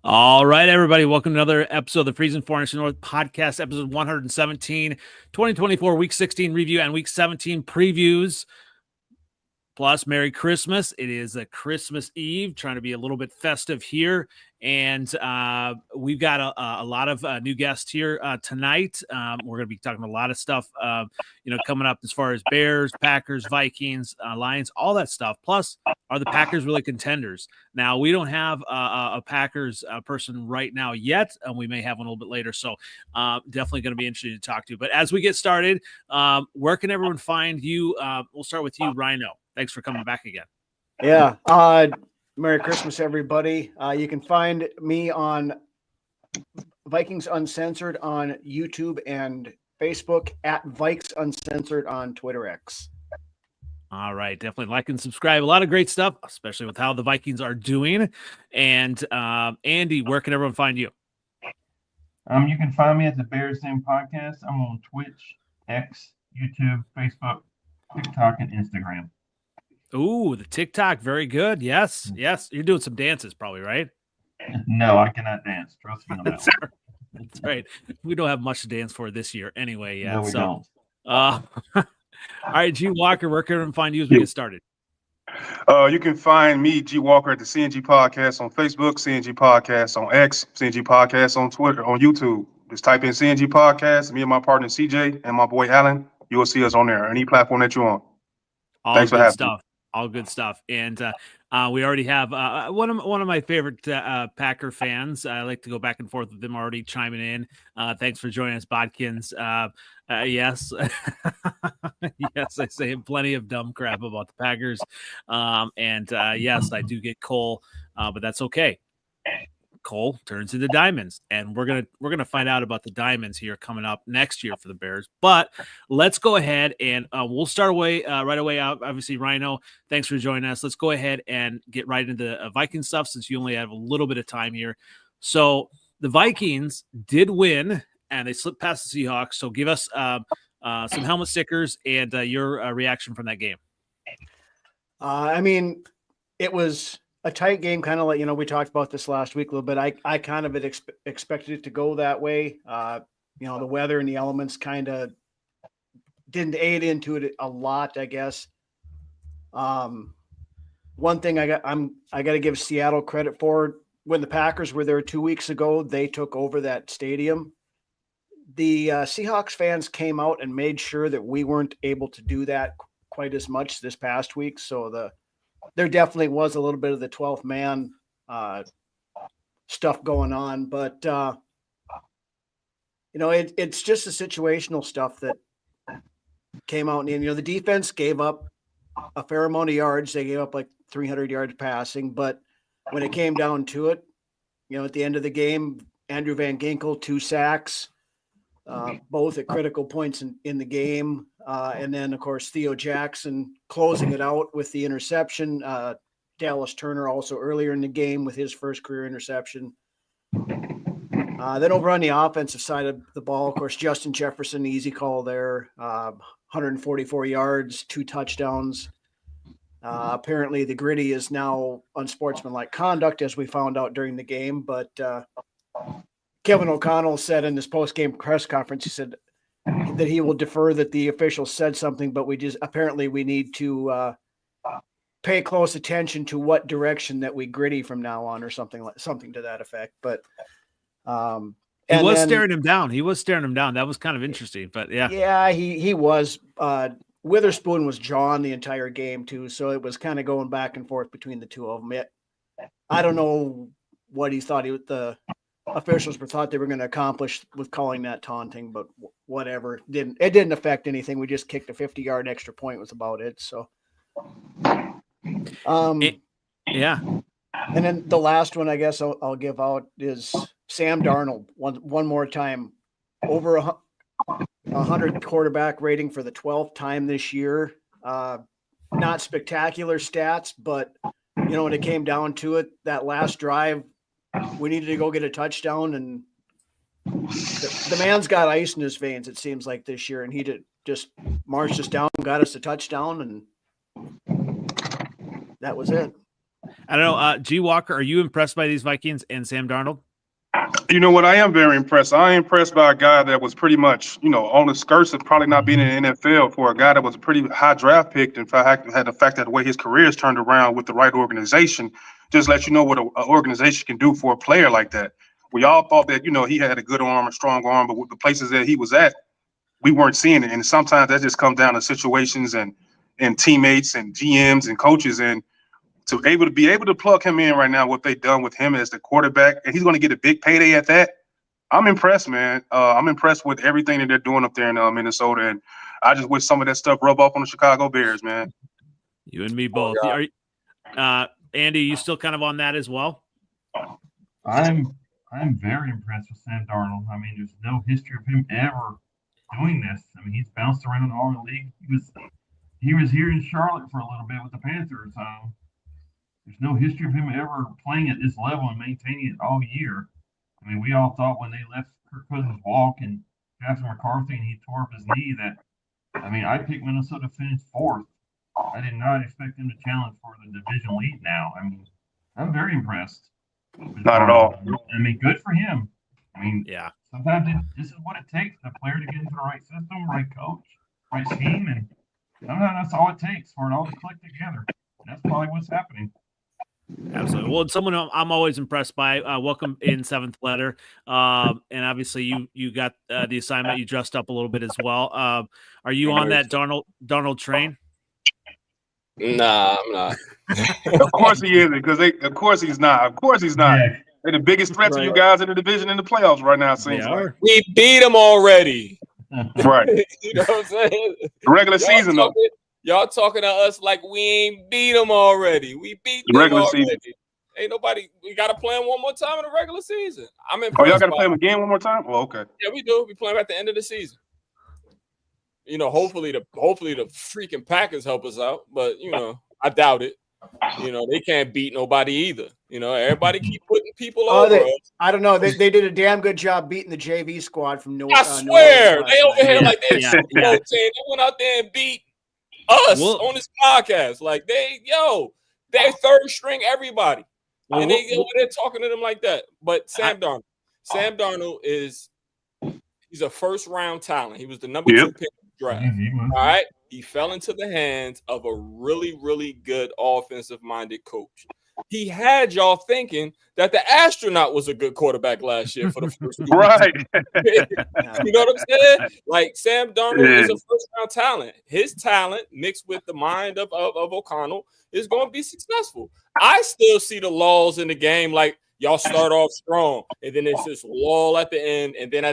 All right, everybody. Welcome to another episode of the Freezin NFC North Podcast, episode 117, 2024 Week 16 review and Week 17 previews. Plus, Merry Christmas. It is a Christmas Eve, trying to be a little bit festive here. And we've got a lot of new guests here tonight. We're going to be talking a lot of stuff, coming up as far as Bears, Packers, Vikings, Lions, all that stuff. Plus, are the Packers really contenders? Now, we don't have a Packers person right now yet. We may have one a little bit later. So definitely going to be interesting to talk to. But as we get started, where can everyone find you? We'll start with you, Rhino. Thanks for coming back again. Yeah. Merry Christmas, everybody. You can find me on Vikings Uncensored on YouTube and Facebook, at Vikes Uncensored on Twitter X. All right. Definitely like and subscribe. A lot of great stuff, especially with how the Vikings are doing. And Andy, where can everyone find you? You can find me at the Bears Den Podcast. I'm on Twitch, X, YouTube, Facebook, TikTok, and Instagram. Ooh, the TikTok. Very good. Yes. Yes. You're doing some dances probably, right? No, I cannot dance. Trust me on that one. That's right. We don't have much to dance for this year anyway. Yeah. No, we don't. All right, G Walker, where can everyone find you as we get started? You can find me, G Walker, at the CNG Podcast on Facebook, CNG Podcast on X, CNG Podcast on Twitter, on YouTube. Just type in CNG Podcast, me and my partner CJ and my boy Alan. You will see us on there, any platform that you're on. Thanks for having me. All good stuff. And we already have one of my favorite Packer fans. I like to go back and forth with them already chiming in. Thanks for joining us, Bodkins. Yes. Yes, I say plenty of dumb crap about the Packers. Yes, I do get Cole, but that's okay. Cole turns into diamonds, and we're gonna find out about the diamonds here coming up next year for the Bears. But let's go ahead and we'll start away right away. Obviously, Rhino, thanks for joining us. Let's go ahead and get right into the Viking stuff since you only have a little bit of time here. So the Vikings did win, and they slipped past the Seahawks. So give us some helmet stickers and your reaction from that game. I mean, it was a tight game, kind of like, we talked about this last week a little bit. I kind of expected it to go that way. The weather and the elements kind of didn't aid into it a lot, I guess. One thing I got to give Seattle credit for, when the Packers were there 2 weeks ago, they took over that stadium. The Seahawks fans came out and made sure that we weren't able to do that quite as much this past week. So there definitely was a little bit of the 12th man stuff going on, but it's just the situational stuff that came out. And the defense gave up a fair amount of yards. They gave up like 300 yards passing, but when it came down to it, at the end of the game, Andrew Van Ginkel, 2 sacks, both at critical points in the game. And then, of course, Theo Jackson closing it out with the interception. Dallas Turner also earlier in the game with his first career interception. Then over on the offensive side of the ball, of course, Justin Jefferson, easy call there, 144 yards, 2 touchdowns. Apparently the gritty is now unsportsmanlike conduct, as we found out during the game. But Kevin O'Connell said in this post-game press conference, he said that he will defer that the officials said something, but we need to pay close attention to what direction that we gritty from now on, or something to that effect. But he was staring him down. That was kind of interesting, but yeah. Yeah, he was. Witherspoon was jawing the entire game too, so it was kind of going back and forth between the two of them. I don't know what he thought the officials thought they were going to accomplish with calling that taunting, but whatever. It didn't affect anything. We just kicked a 50-yard extra point was about it. So, yeah. And then the last one, I guess I'll give out is Sam Darnold. One more time, over 100 quarterback rating for the 12th time this year. Not spectacular stats, but when it came down to it, that last drive, we needed to go get a touchdown, and the man's got ice in his veins, it seems like, this year, and he just marched us down, got us a touchdown, and that was it. I don't know. G Walker, are you impressed by these Vikings and Sam Darnold? You know what? I am very impressed. I am impressed by a guy that was pretty much, on the skirts of probably not being in the NFL, for a guy that was a pretty high draft pick. In fact, had the fact that the way his career is turned around with the right organization, just let you know what an organization can do for a player like that. We all thought that, he had a good arm, a strong arm, but with the places that he was at, we weren't seeing it. And sometimes that just comes down to situations and teammates and GMs and coaches. And to be able to plug him in right now, what they've done with him as the quarterback, and he's going to get a big payday at that. I'm impressed, man. I'm impressed with everything that they're doing up there in Minnesota, and I just wish some of that stuff rub off on the Chicago Bears, man. You and me both. Andy, you still kind of on that as well? I'm very impressed with Sam Darnold. I mean, there's no history of him ever doing this. I mean, he's bounced around all the league. He was here in Charlotte for a little bit with the Panthers. There's no history of him ever playing at this level and maintaining it all year. I mean, we all thought when they left Kirk Cousins walk and Jackson McCarthy and he tore up his knee I picked Minnesota to finish 4th. I did not expect him to challenge for the division lead now. I mean, I'm very impressed. Not at all. I mean, good for him. I mean, yeah. Sometimes this is what it takes, the player to get into the right system, right coach, right scheme, and sometimes that's all it takes for it all to click together. And that's probably what's happening. Absolutely. Well, someone I'm always impressed by. Welcome in 7th letter. And obviously you got the assignment. You dressed up a little bit as well. Are you on that Darnold train? Nah, I'm not. Of course he isn't, because of course he's not. Of course he's not. Yeah. They're the biggest threat to you guys in the division in the playoffs right now, it seems like. We beat them already. Right. You know what I'm saying? The regular season, though. Y'all talking to us like we ain't beat them already. We beat them regular already. Season. Ain't nobody. We got to play them one more time in the regular season. I'm impressed. Oh, y'all got to play them again one more time? Oh, okay. Yeah, we do. We play them at the end of the season. Hopefully the freaking Packers help us out, but I doubt it. They can't beat nobody either. Everybody keep putting people over us. I don't know. They did a damn good job beating the JV squad from New I swear they over here like they They went out there and beat us on this podcast. Like they're third string everybody, and they over there talking to them like that. But Sam Darnold he's a first round talent. He was the number 2 pick. Draft. All right. He fell into the hands of a really, really good offensive-minded coach. He had y'all thinking that the astronaut was a good quarterback last year for the first 2 Right. You know what I'm saying? Like Sam Darnold is a first-round talent. His talent mixed with the mind of O'Connell is going to be successful. I still see the laws in the game like y'all start off strong, and then it's this lull at the end, and then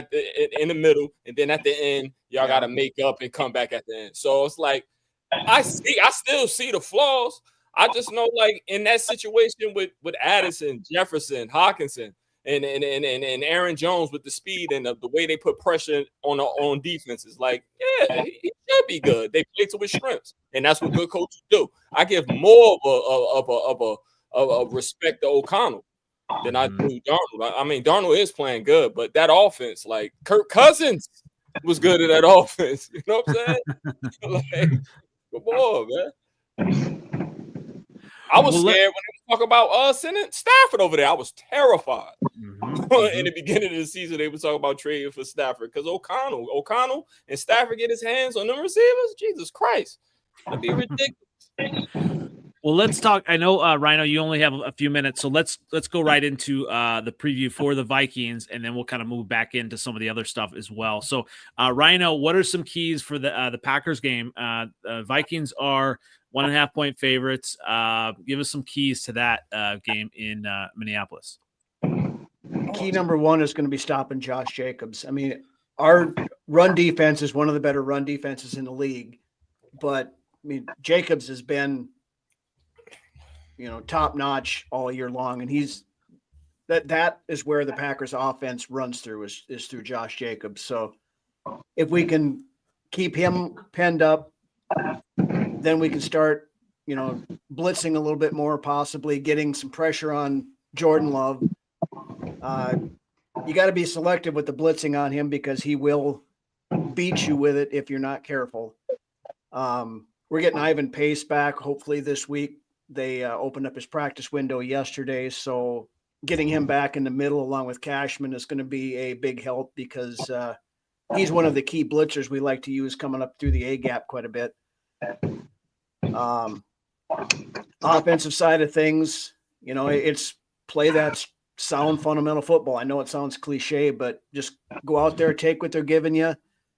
in the middle, and then at the end, y'all got to make up and come back at the end. So it's like I still see the flaws. I just know, like in that situation with Addison, Jefferson, Hawkinson, and Aaron Jones with the speed and the way they put pressure on defenses, like he should be good. They play to his strengths, and that's what good coaches do. I give more of a respect to O'Connell than I do Darnold. I mean, Darnold is playing good, but that offense, like Kirk Cousins was good at that offense. You know what I'm saying? Like, come on, man. I was scared when they was talking about sending Stafford over there. I was terrified. In the beginning of the season, they were talking about trading for Stafford because O'Connell and Stafford get his hands on them receivers. Jesus Christ. That'd be ridiculous. Well, let's talk. I know, Rhino, you only have a few minutes, so let's go right into the preview for the Vikings, and then we'll kind of move back into some of the other stuff as well. So, Rhino, what are some keys for the Packers game? Vikings are 1.5-point favorites. Give us some keys to that game in Minneapolis. Key number 1 is going to be stopping Josh Jacobs. I mean, our run defense is one of the better run defenses in the league, but I mean, Jacobs has been top notch all year long. And that is where the Packers offense runs through is through Josh Jacobs. So if we can keep him penned up, then we can start, blitzing a little bit more, possibly getting some pressure on Jordan Love. You got to be selective with the blitzing on him because he will beat you with it if you're not careful. We're getting Ivan Pace back hopefully this week. They opened up his practice window yesterday, so getting him back in the middle along with Cashman is going to be a big help because he's one of the key blitzers we like to use coming up through the A-gap quite a bit. Offensive side of things, it's play that sound fundamental football. I know it sounds cliche, but just go out there, take what they're giving you.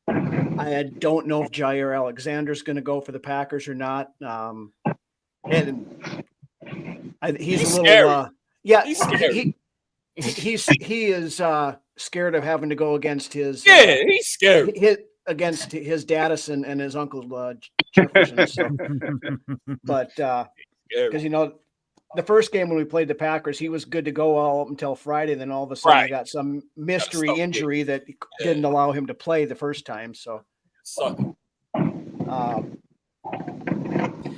I don't know if Jair Alexander's going to go for the Packers or not. He's a little, he's scary. He is scared of having to go against his. Yeah, he's scared. Against his Daddison and his uncle Jefferson. So. But because the first game when we played the Packers, he was good to go all up until Friday. Then all of a sudden, he got some mystery injury that didn't allow him to play the first time. So,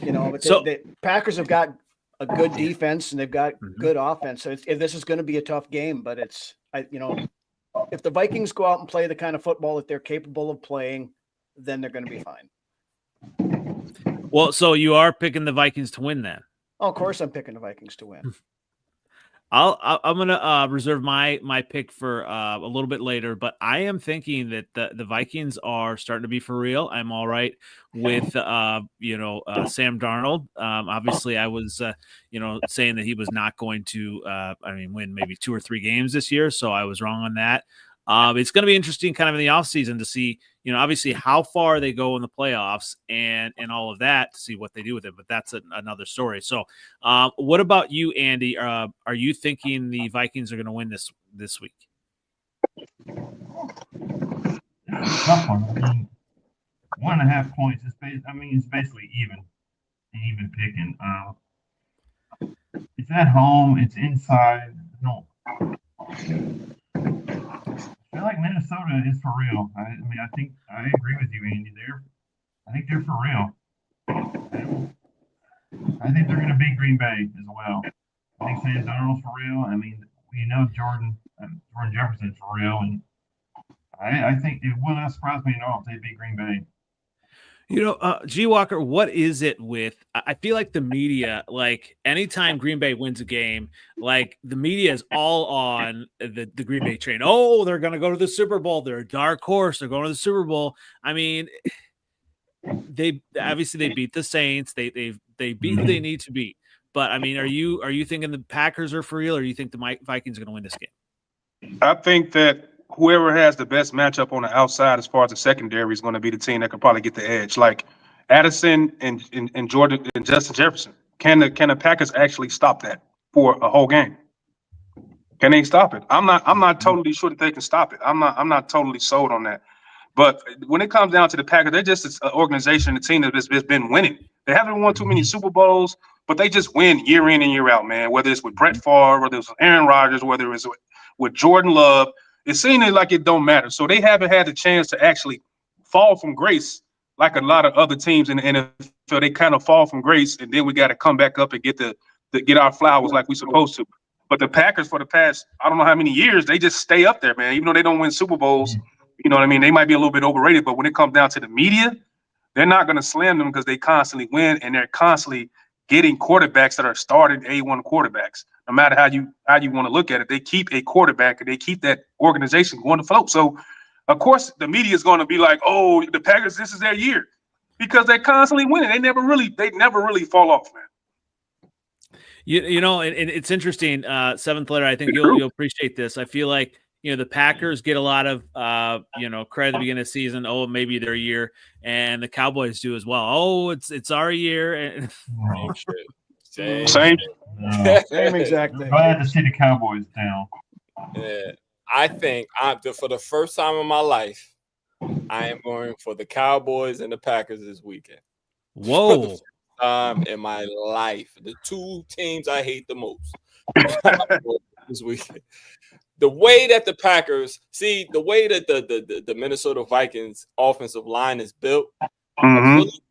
the Packers have got a good defense and they've got good offense. So this is going to be a tough game, but if the Vikings go out and play the kind of football that they're capable of playing, then they're going to be fine. Well, so you are picking the Vikings to win then? Oh, of course I'm picking the Vikings to win. I'm going to reserve my pick for a little bit later, but I am thinking that the Vikings are starting to be for real. I'm all right with, Sam Darnold. Obviously I was, saying that he was not going to, win maybe 2 or 3 games this year. So I was wrong on that. It's going to be interesting kind of in the offseason to see, obviously how far they go in the playoffs and all of that to see what they do with it. But that's another story. So what about you, Andy? Are you thinking the Vikings are going to win this week? It's a tough one. 1.5 points. It's basically even picking. It's at home. It's inside. I feel like Minnesota is for real. I think I agree with you, Andy. I think they're for real. I think they're going to beat Green Bay as well. I think Sam Darnold's for real. Jordan Jefferson's for real, and I think it will not surprise me at all if they beat Green Bay. G. Walker, what is it with? I feel like the media, like anytime Green Bay wins a game, like the media is all on the Green Bay train. Oh, they're going to go to the Super Bowl. They're a dark horse. They're going to the Super Bowl. I mean, they beat the Saints. They beat who they need to beat. But I mean, are you thinking the Packers are for real, or you think the Vikings are going to win this game? I think that whoever has the best matchup on the outside as far as the secondary is going to be the team that could probably get the edge. Like Addison and Jordan and Justin Jefferson. Can the Packers actually stop that for a whole game? Can they stop it? I'm not totally sure that they can stop it. I'm not totally sold on that. But when it comes down to the Packers, they're just an organization, a team that's been winning. They haven't won too many Super Bowls, but they just win year in and year out, man. Whether it's with Brett Favre, whether it's with Aaron Rodgers, whether it's with Jordan Love. It seems like it don't matter. So they haven't had the chance to actually fall from grace like a lot of other teams in the NFL. They kind of fall from grace, and then we got to come back up and get get our flowers like we're supposed to. But the Packers for the past, I don't know how many years, they just stay up there, man. Even though they don't win Super Bowls, you know what I mean? They might be a little bit overrated, but when it comes down to the media, they're not going to slam them because they constantly win, and they're constantly getting quarterbacks that are starting A1 quarterbacks. No matter how you want to look at it, they keep a quarterback and they keep that organization going to float. So, of course, the media is going to be like, "Oh, the Packers, this is their year," because they're constantly winning. They never really fall off, man. And it's interesting. Seventh letter, I think you'll appreciate this. I feel like the Packers get a lot of credit at the beginning of the season. Oh, maybe their year, and the Cowboys do as well. Oh, it's our year. Same exact thing. Glad to see the Cowboys down. Yeah, I think for the first time in my life, I am going for the Cowboys and the Packers this weekend. Whoa! For the first time in my life, the two teams I hate the most this weekend. The way that the Packers the way that the Minnesota Vikings offensive line is built, I really think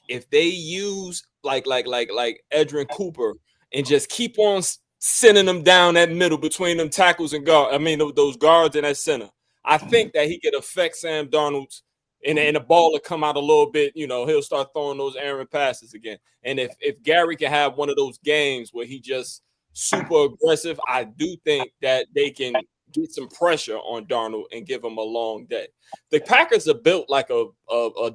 if they use like Edrin Cooper and just keep on sending them down that middle between them tackles and guard, those guards in that center, I think that he could affect Sam Darnold's and the ball will come out a little bit. You know, he'll start throwing those errant passes again. And if Gary can have one of those games where he just super aggressive, I do think that they can get some pressure on Darnold and give him a long day. The Packers are built like a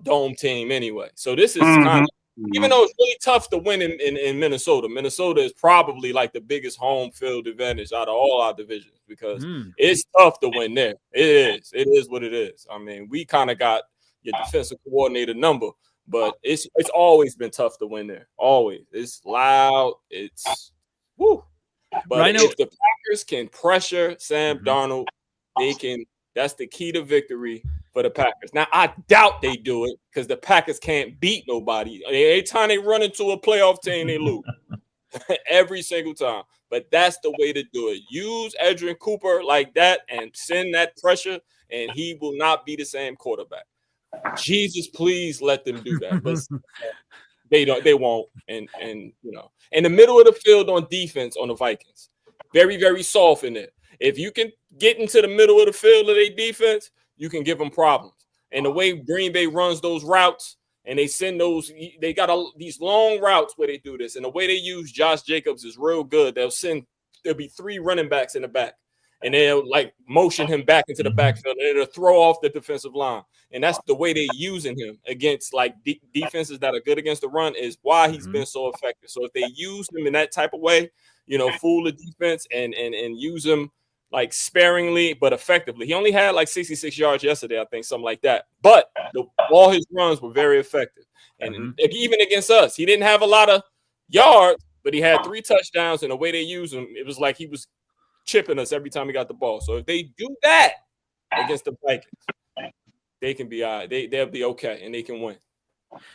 dome team anyway. So this is kind of, even though it's really tough to win in Minnesota, Minnesota is probably like the biggest home field advantage out of all our divisions because it's tough to win there. It is what it is. I mean, we kind of got your defensive coordinator number, but it's always been tough to win there. Always. It's loud. It's woo. But if the Packers can pressure Sam Darnold, they can. That's the key to victory for the Packers. Now, I doubt they do it because the Packers can't beat nobody. Every time they run into a playoff team, they lose. Every single time. But that's the way to do it. Use Edgerrin Cooper like that and send that pressure, and he will not be the same quarterback. Jesus, please let them do that. But they won't. And you know, in the middle of the field on defense on the Vikings, very, very soft in there. If you can get into the middle of the field of their defense, you can give them problems. And the way Green Bay runs those routes, and they send those, they got these long routes where they do this. And the way they use Josh Jacobs is real good. There'll be 3 running backs in the back, and they'll like motion him back into the backfield, and it'll throw off the defensive line. And that's the way they're using him against like defenses that are good against the run is why he's been so effective. So if they use him in that type of way, you know, fool the defense and use him like sparingly but effectively. He only had like 66 yards yesterday, I think, something like that. But all his runs were very effective. And even against us, he didn't have a lot of yards, but he had 3 touchdowns. And the way they use him, it was like he was chipping us every time he got the ball. So if they do that against the Vikings, they can be all right. They'll be okay, and they can win.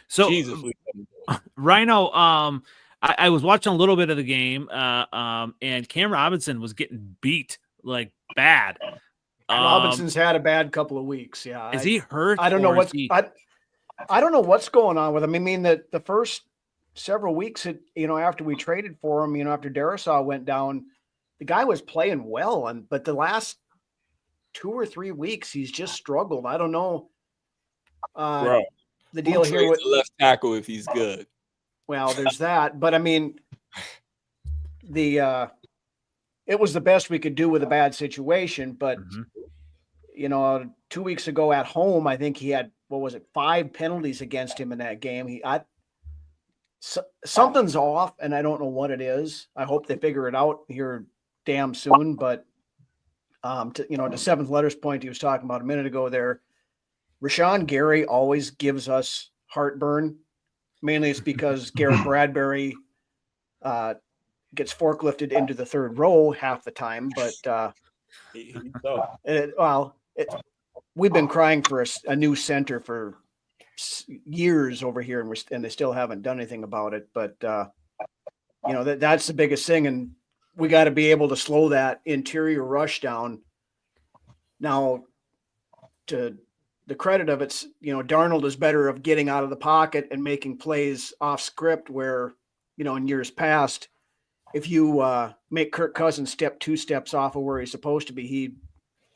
So, Jesus, Rhino, I was watching a little bit of the game, and Cam Robinson was getting beat like bad. Robinson's had a bad couple of weeks. Yeah, is he hurt? I don't know what's I don't know what's going on with him. I mean, the first several weeks, after we traded for him, after Darisaw went down, the guy was playing well, but the last 2 or 3 weeks, he's just struggled. I don't know. Bro, the deal here with left tackle if he's good. Well, there's that, but I mean, it was the best we could do with a bad situation. But 2 weeks ago at home, I think he had 5 penalties against him in that game. Something's off, and I don't know what it is. I hope they figure it out here damn soon. But to Seventh Letter's point he was talking about a minute ago there, Rashawn Gary always gives us heartburn. Mainly it's because Garrett Bradbury gets forklifted into the 3rd row half the time. But we've been crying for a new center for years over here, and they still haven't done anything about it. But that's the biggest thing, and we got to be able to slow that interior rush down. Now, to the credit of it's, Darnold is better of getting out of the pocket and making plays off script where, in years past, if you make Kirk Cousins step 2 steps off of where he's supposed to be, he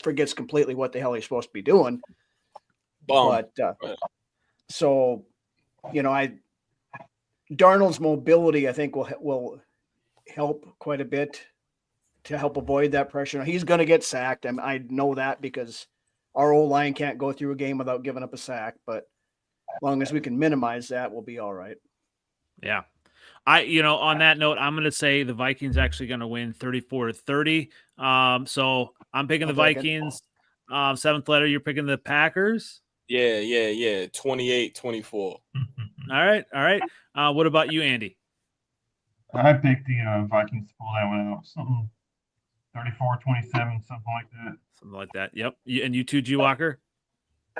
forgets completely what the hell he's supposed to be doing. But Darnold's mobility, I think, will help quite a bit to help avoid that pressure. He's going to get sacked. I know that because our O-line can't go through a game without giving up a sack, but as long as we can minimize that, we'll be all right. Yeah. On that note, I'm going to say the Vikings actually going to win 34-30. So I'm picking the Vikings. Seventh Letter, you're picking the Packers? Yeah. 28-24. All right. What about you, Andy? I picked the Vikings to pull that one out. Something 34-27, something like that. Something like that. Yep. And you too, G. Walker?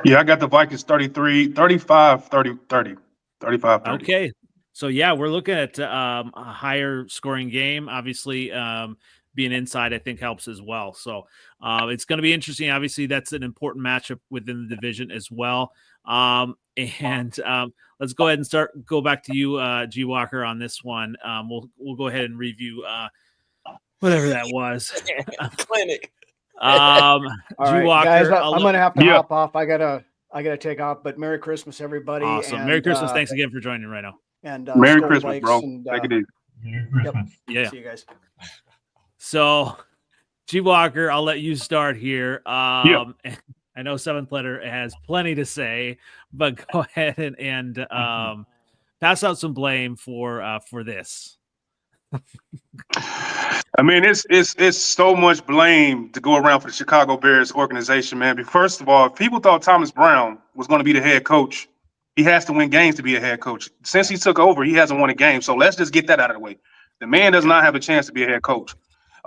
Yeah, I got the Vikings 35-30. Okay. So, yeah, we're looking at a higher scoring game. Obviously, being inside, I think, helps as well. So, it's going to be interesting. Obviously, that's an important matchup within the division as well. Let's go ahead and go back to you, G. Walker, on this one. We'll go ahead and review whatever that was. Clinic. All right, Walker, guys, I'm going to have to hop off. I got to I got to take off, but Merry Christmas, everybody. Awesome. And, Merry Christmas. Thanks again for joining right now. And Merry Skull Christmas, Vikes bro. and, Take it easy. Merry Christmas. Yeah. See you guys. So, G Walker, I'll let you start here. I know Seventh Letter has plenty to say, but go ahead and pass out some blame for this. I mean, it's so much blame to go around for the Chicago Bears organization, man. But first of all, if people thought Thomas Brown was going to be the head coach, he has to win games to be a head coach. Since he took over, he hasn't won a game. So let's just get that out of the way. The man does not have a chance to be a head coach.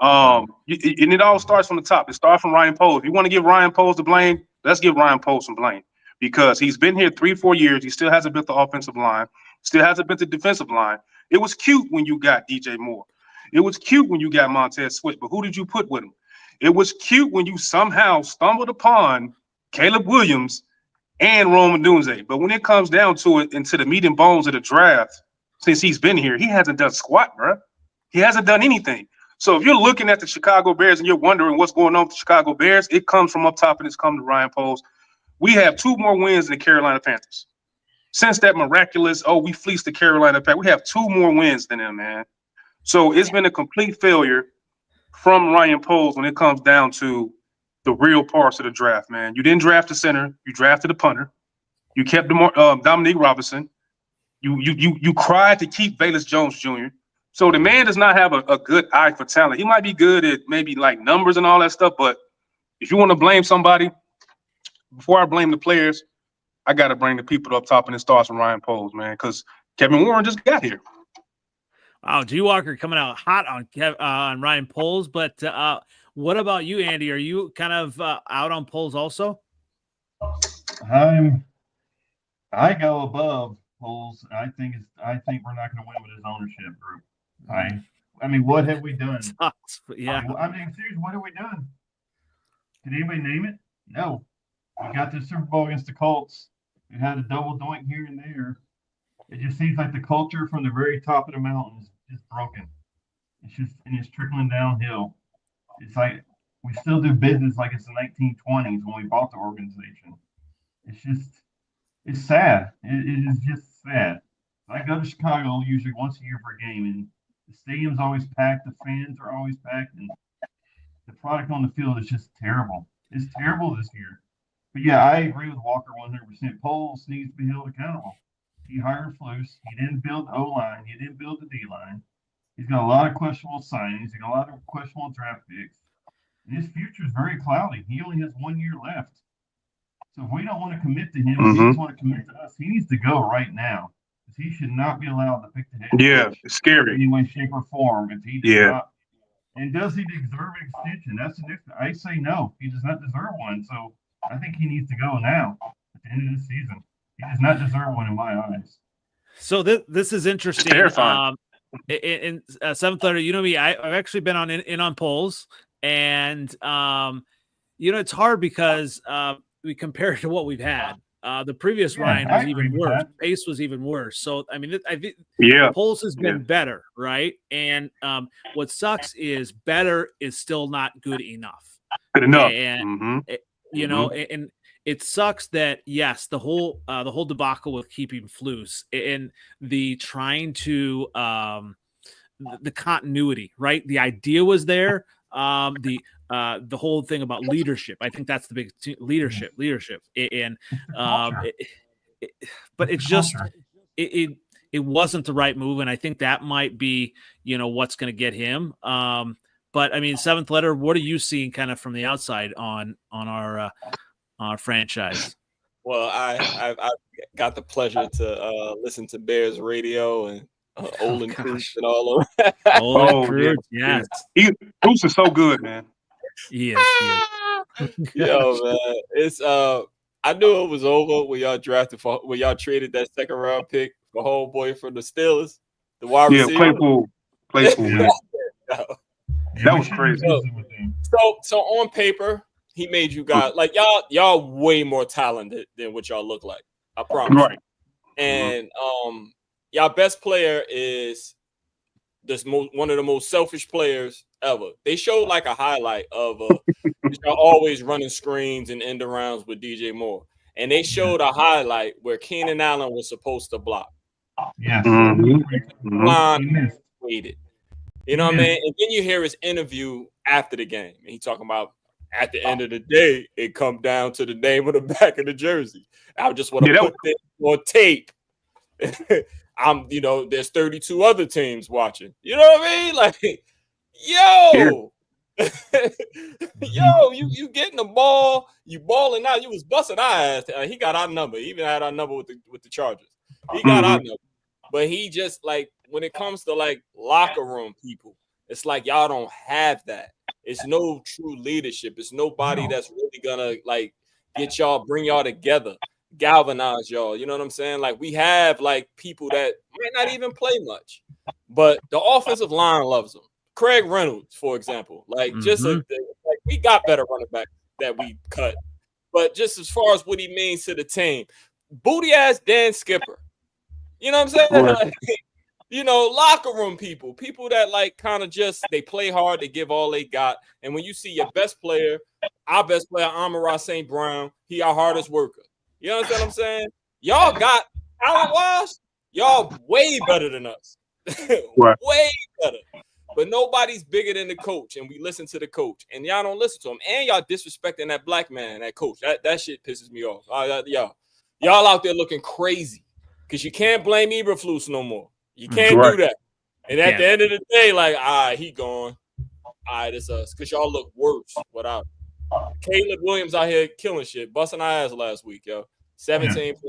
And it all starts from the top. It starts from Ryan Poles. If you want to give Ryan Poles the blame, let's give Ryan Poles some blame because he's been here 3-4 years. He still hasn't built the offensive line, still hasn't built the defensive line. It was cute when you got DJ Moore. It was cute when you got Montez Sweat, but who did you put with him? It was cute when you somehow stumbled upon Caleb Williams and Roman Dunze. But when it comes down to it, into the meat and bones of the draft, since he's been here, he hasn't done squat, bro. He hasn't done anything. So if you're looking at the Chicago Bears and you're wondering what's going on with the Chicago Bears, it comes from up top and it's come to Ryan Poles. We have 2 more wins than the Carolina Panthers. Since that miraculous, we fleeced the Carolina Panthers, we have 2 more wins than them, man. So it's been a complete failure from Ryan Poles when it comes down to the real parts of the draft, man. You didn't draft a center. You drafted a punter. You kept Dominique Robinson. You cried to keep Velus Jones Jr. So the man does not have a good eye for talent. He might be good at maybe like numbers and all that stuff, but if you want to blame somebody, before I blame the players, I got to bring the people up top, and it starts with Ryan Poles, man, because Kevin Warren just got here. Wow, G Walker coming out hot on Ryan Poles, but what about you, Andy? Are you kind of out on Poles also? I go above Poles. I think we're not going to win with his ownership group. I mean, what have we done? Sucks, yeah. I mean, seriously, what have we done? Can anybody name it? No. We got the Super Bowl against the Colts. We had a double doink here and there. It just seems like the culture from the very top of the mountain is just broken. It's trickling downhill. It's like we still do business like it's the 1920s when we bought the organization. It's sad. It is just sad. I go to Chicago usually once a year for a game, and the stadium's always packed, the fans are always packed, and the product on the field is just terrible. It's terrible this year. But yeah, I agree with Walker 100%. Poles needs to be held accountable. He hired Flus. He didn't build the O-line. He didn't build the D-line. He's got a lot of questionable signings. He's got a lot of questionable draft picks. And his future is very cloudy. He only has 1 year left. So if we don't want to commit to him, if he doesn't want to commit to us, he needs to go right now. Because he should not be allowed to pick the head coach. Yeah, it's scary. In any way, shape, or form. If he does not. And does he deserve an extension? That's the next. I say no. He does not deserve one. So I think he needs to go now at the end of the season. He does not deserve one in my eyes. So this is interesting. It's terrifying. In Seventh Letter, you know me, I've actually been on Poles, and it's hard because we compare it to what we've had. The previous Ryan was even worse. Pace was even worse. So I mean, I think Poles has been better, right? And what sucks is better is still not good enough. Good enough. And and it sucks that yes, the whole debacle with keeping Flus and the trying to the continuity, right? The idea was there. The whole thing about leadership. I think that's the big leadership, and but it's just it wasn't the right move, and I think that might be what's going to get him. But I mean, Seventh Letter, what are you seeing kind of from the outside on our franchise? Well, I got the pleasure to listen to Bears radio and Olin Cruz and all of that. Olin Cruz, yes. Cruz is so good, man. He is. Yo, man, it's I knew it was over when y'all traded that second round pick for homeboy from the Steelers, the wide receiver. Claypool. Yeah. That was crazy. So on paper, he made you guys like y'all way more talented than what y'all look like. I promise. Right. And y'all best player is one of the most selfish players ever. They showed like a highlight of y'all always running screens and end arounds with DJ Moore. and they showed a highlight where Keenan Allen was supposed to block. Yeah. Line waited. You know what I mean? And then you hear his interview after the game. And he talking about at the end of the day, it come down to the name of the back of the jersey. I just want to put this on tape. There's 32 other teams watching. You know what I mean? Like, yo, you getting the ball, you balling out. You was busting our ass. He got our number. He even had our number with the Chargers. He got our number. But he just, like, when it comes to, like, locker room people, it's like y'all don't have that. It's no true leadership. It's nobody that's really gonna, like, get y'all, bring y'all together, galvanize y'all. You know what I'm saying? Like, we have, like, people that might not even play much, but the offensive line loves them. Craig Reynolds, for example, like, we got better running back that we cut, but just as far as what he means to the team, booty ass Dan Skipper. You know what I'm saying? Like, locker room people that, like, kind of just, they play hard, they give all they got. And when you see your best player, our best player, Amon-Ra St. Brown, he our hardest worker. You understand what I'm saying? Y'all got talent-wise, y'all way better than us. Way better. But nobody's bigger than the coach, and we listen to the coach, and y'all don't listen to him. And y'all disrespecting that black man, that coach. That shit pisses me off. Y'all out there looking crazy. Because you can't blame Eberflus no more. You can't do that. And at the end of the day, like, he gone. It's us. Because y'all look worse without him. Caleb Williams out here killing shit, busting our ass last week, yo. 17 points.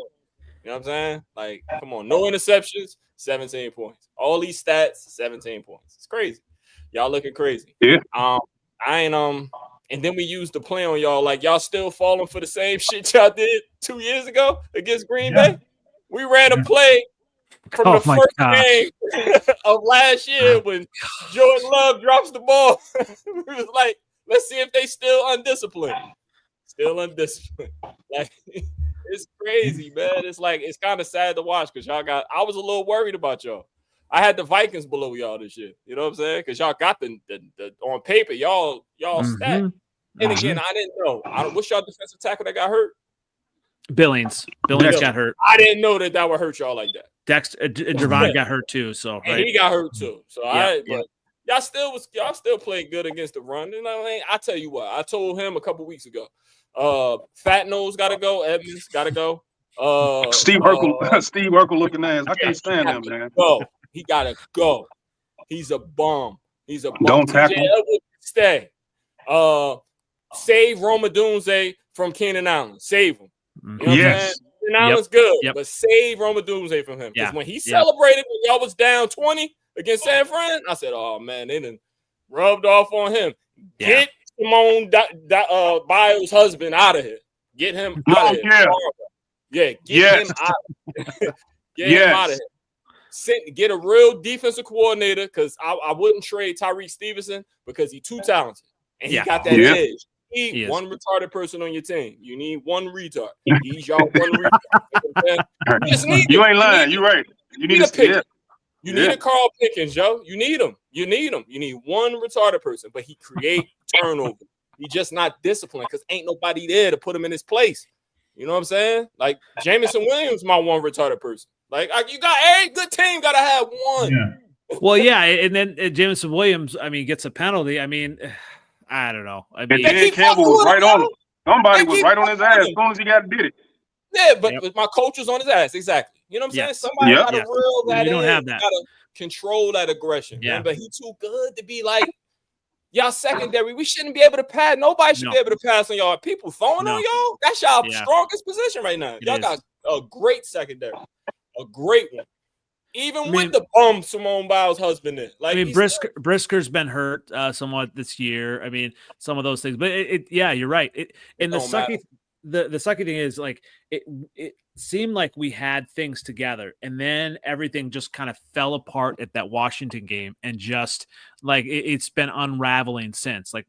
You know what I'm saying? Like, come on. No interceptions, 17 points. All these stats, 17 points. It's crazy. Y'all looking crazy. Yeah. And then we used the play on y'all. Like, y'all still falling for the same shit y'all did 2 years ago against Green Bay? We ran a play from the first game of last year when Jordan Love drops the ball. We was like, let's see if they still undisciplined. Still undisciplined. Like, it's crazy, man. It's like, it's kind of sad to watch because I was a little worried about y'all. I had the Vikings below y'all this year. You know what I'm saying? Because y'all got the on paper, y'all stacked. And again, I didn't know. What's y'all defensive tackle that got hurt? Billings got hurt. I didn't know that would hurt y'all like that. Dexter Javon got hurt too, so and he got hurt too. So but y'all still played good against the run. You know what I mean? I tell you what, I told him a couple weeks ago. Fat Nose gotta go, Evans gotta go. Steve Urkel looking ass. I can't stand him, man. He gotta go. He's a bum. Don't tackle. Stay. Save Roma Dunze from Keenan Allen. Save him. You know what I'm saying? Keenan Allen's good, but save Roma Dunze from him. Because when he celebrated when y'all was down 20 against San Fran, I said, oh, man, they done rubbed off on him. Get Simone Bio's husband out of here. Get him out of here. Get him out. Get him out of here. Get a real defensive coordinator because I wouldn't trade Tyreek Stevenson because he's too talented. And he got that edge. You need one retarded person on your team. You need one retard. He's y'all one retard. You ain't lying. You're right. You need a pick. You need a Carl Pickens, Joe. You need him. You need one retarded person, but he create turnover. He just not disciplined because ain't nobody there to put him in his place. You know what I'm saying? Like Jameson Williams, my one retarded person. Like you got every good team got to have one. Yeah. Well, and then Jameson Williams, I mean, gets a penalty. I mean, I don't know. I mean, Dan Campbell was right on him. Somebody was right on his ass as soon as he did it. Yeah, but my coach was on his ass. Exactly. You know what I'm saying? Somebody got to reel that in. Got to control that aggression. Yeah. But he too good to be like, y'all secondary. We shouldn't be able to pass. Nobody should be able to pass on y'all. People throwing on y'all. That's y'all strongest position right now. Y'all got a great secondary. A great one. Even with the bum Simone Biles' husband in. Like, I mean, Brisker's been hurt somewhat this year. I mean, some of those things. But you're right. The sucky thing is, like, it seemed like we had things together, and then everything just kind of fell apart at that Washington game, and just like it's been unraveling since. Like,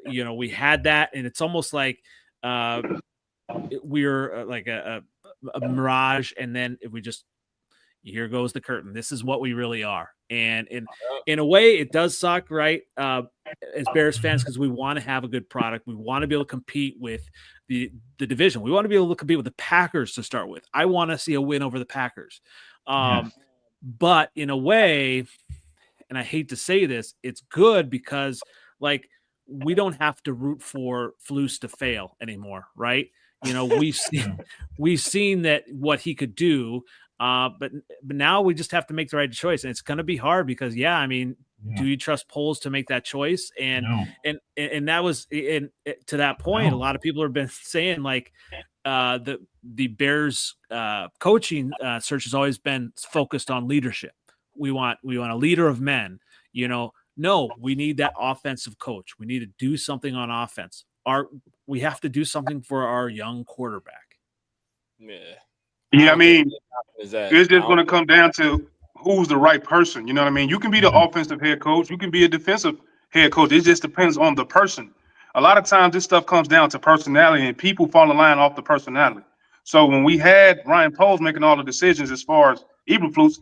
you know, we had that, and it's almost like we're like a mirage, and then if we just Here goes the curtain. This is what we really are. And in a way, it does suck, right? As Bears fans, because we want to have a good product. We want to be able to compete with the division. We want to be able to compete with the Packers to start with. I want to see a win over the Packers. But in a way, and I hate to say this, it's good because like we don't have to root for Flus to fail anymore, right? You know, we've seen that what he could do. But now we just have to make the right choice, and it's going to be hard because, do you trust Poles to make that choice? And that was to that point. A lot of people have been saying like the Bears coaching search has always been focused on leadership. We want a leader of men. No, we need that offensive coach. We need to do something on offense. We have to do something for our young quarterback. Yeah, I mean, it's just going to come down to who's the right person. You know what I mean? You can be the offensive head coach. You can be a defensive head coach. It just depends on the person. A lot of times this stuff comes down to personality, and people fall in line off the personality. So when we had Ryan Poles making all the decisions as far as Eberflus,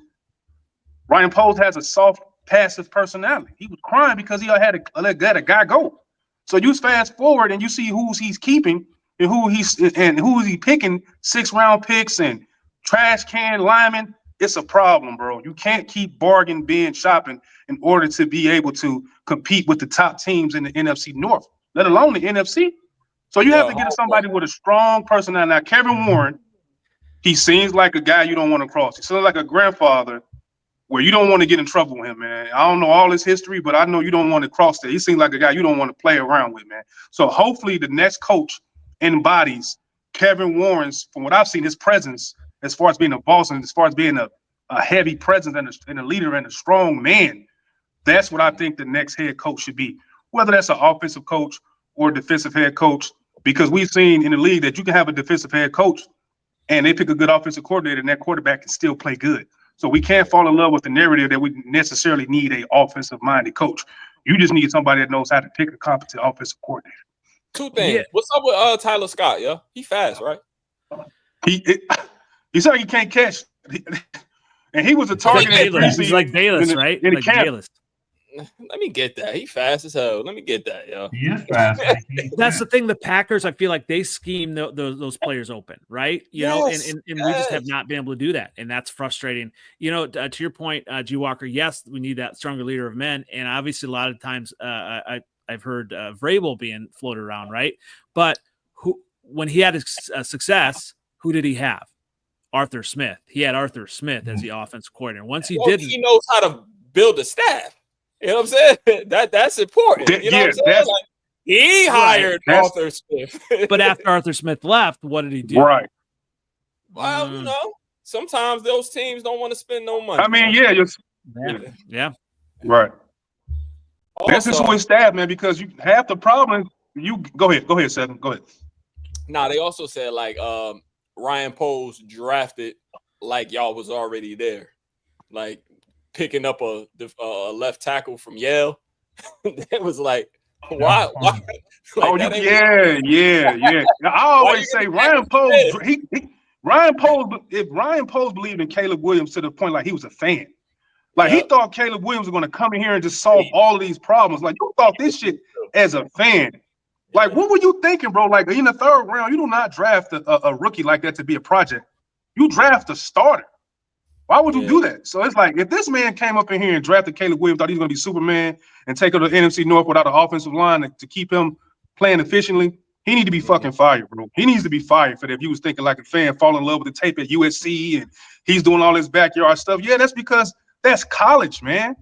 Ryan Poles has a soft, passive personality. He was crying because he had to let a guy go. So you fast forward and you see who's he's keeping and who is he picking 6-round picks and trash can linemen. It's a problem, bro. You can't keep bargain bin shopping in order to be able to compete with the top teams in the NFC North, let alone the NFC. So you have to get somebody with a strong personality. Now, Kevin Warren, he seems like a guy you don't want to cross. He seems like a grandfather where you don't want to get in trouble with him, man. I don't know all his history, but I know you don't want to cross that. He seems like a guy you don't want to play around with, man. So hopefully the next coach embodies Kevin Warren's, from what I've seen, his presence as far as being a boss and as far as being a heavy presence and a leader and a strong man. That's what I think the next head coach should be, whether that's an offensive coach or a defensive head coach, because we've seen in the league that you can have a defensive head coach and they pick a good offensive coordinator and that quarterback can still play good. So we can't fall in love with the narrative that we necessarily need a offensive-minded coach. You just need somebody that knows how to pick a competent offensive coordinator. Two things. Yeah. What's up with Tyler Scott, yo? He fast, right? He said he can't catch. And he was a target. He's like Bayless, right? In like camp. Bayless. Let me get that. He fast as hell. Let me get that, yo. He is fast. That's the thing. The Packers, I feel like they scheme those players open, right? You know, and we just have not been able to do that, and that's frustrating. You know, to your point, G. Walker. Yes, we need that stronger leader of men, and obviously a lot of times, I've heard Vrabel being floated around, right? But when he had a success, who did he have? Arthur Smith. He had Arthur Smith as the offensive coordinator. Once he he knows how to build a staff. You know what I'm saying? That's important. You know what I'm saying? Like, he hired Arthur Smith. But after Arthur Smith left, what did he do? Right. Well, you know, sometimes those teams don't want to spend no money. I mean, yeah. Right. Also, that's just his staff, man, because you have the problem. You go ahead, Seth. Go ahead. Nah, they also said like Ryan Poles drafted like y'all was already there. Like picking up a left tackle from Yale. It was like, why? Like, yeah. I always say Ryan Poles. If Ryan Poles believed in Caleb Williams to the point like he was a fan, like he thought Caleb Williams was going to come in here and just solve all of these problems. Like you thought this shit as a fan. Like what were you thinking, bro? Like in the third round, you do not draft a rookie like that to be a project. You draft a starter. Why would you do that? So it's like if this man came up in here and drafted Caleb Williams, thought he was going to be Superman and take over the NFC North without an offensive line to keep him playing efficiently, he need to be fucking fired, bro. He needs to be fired for that. If he was thinking like a fan, fall in love with the tape at USC and he's doing all this backyard stuff. Yeah, that's because that's college, man.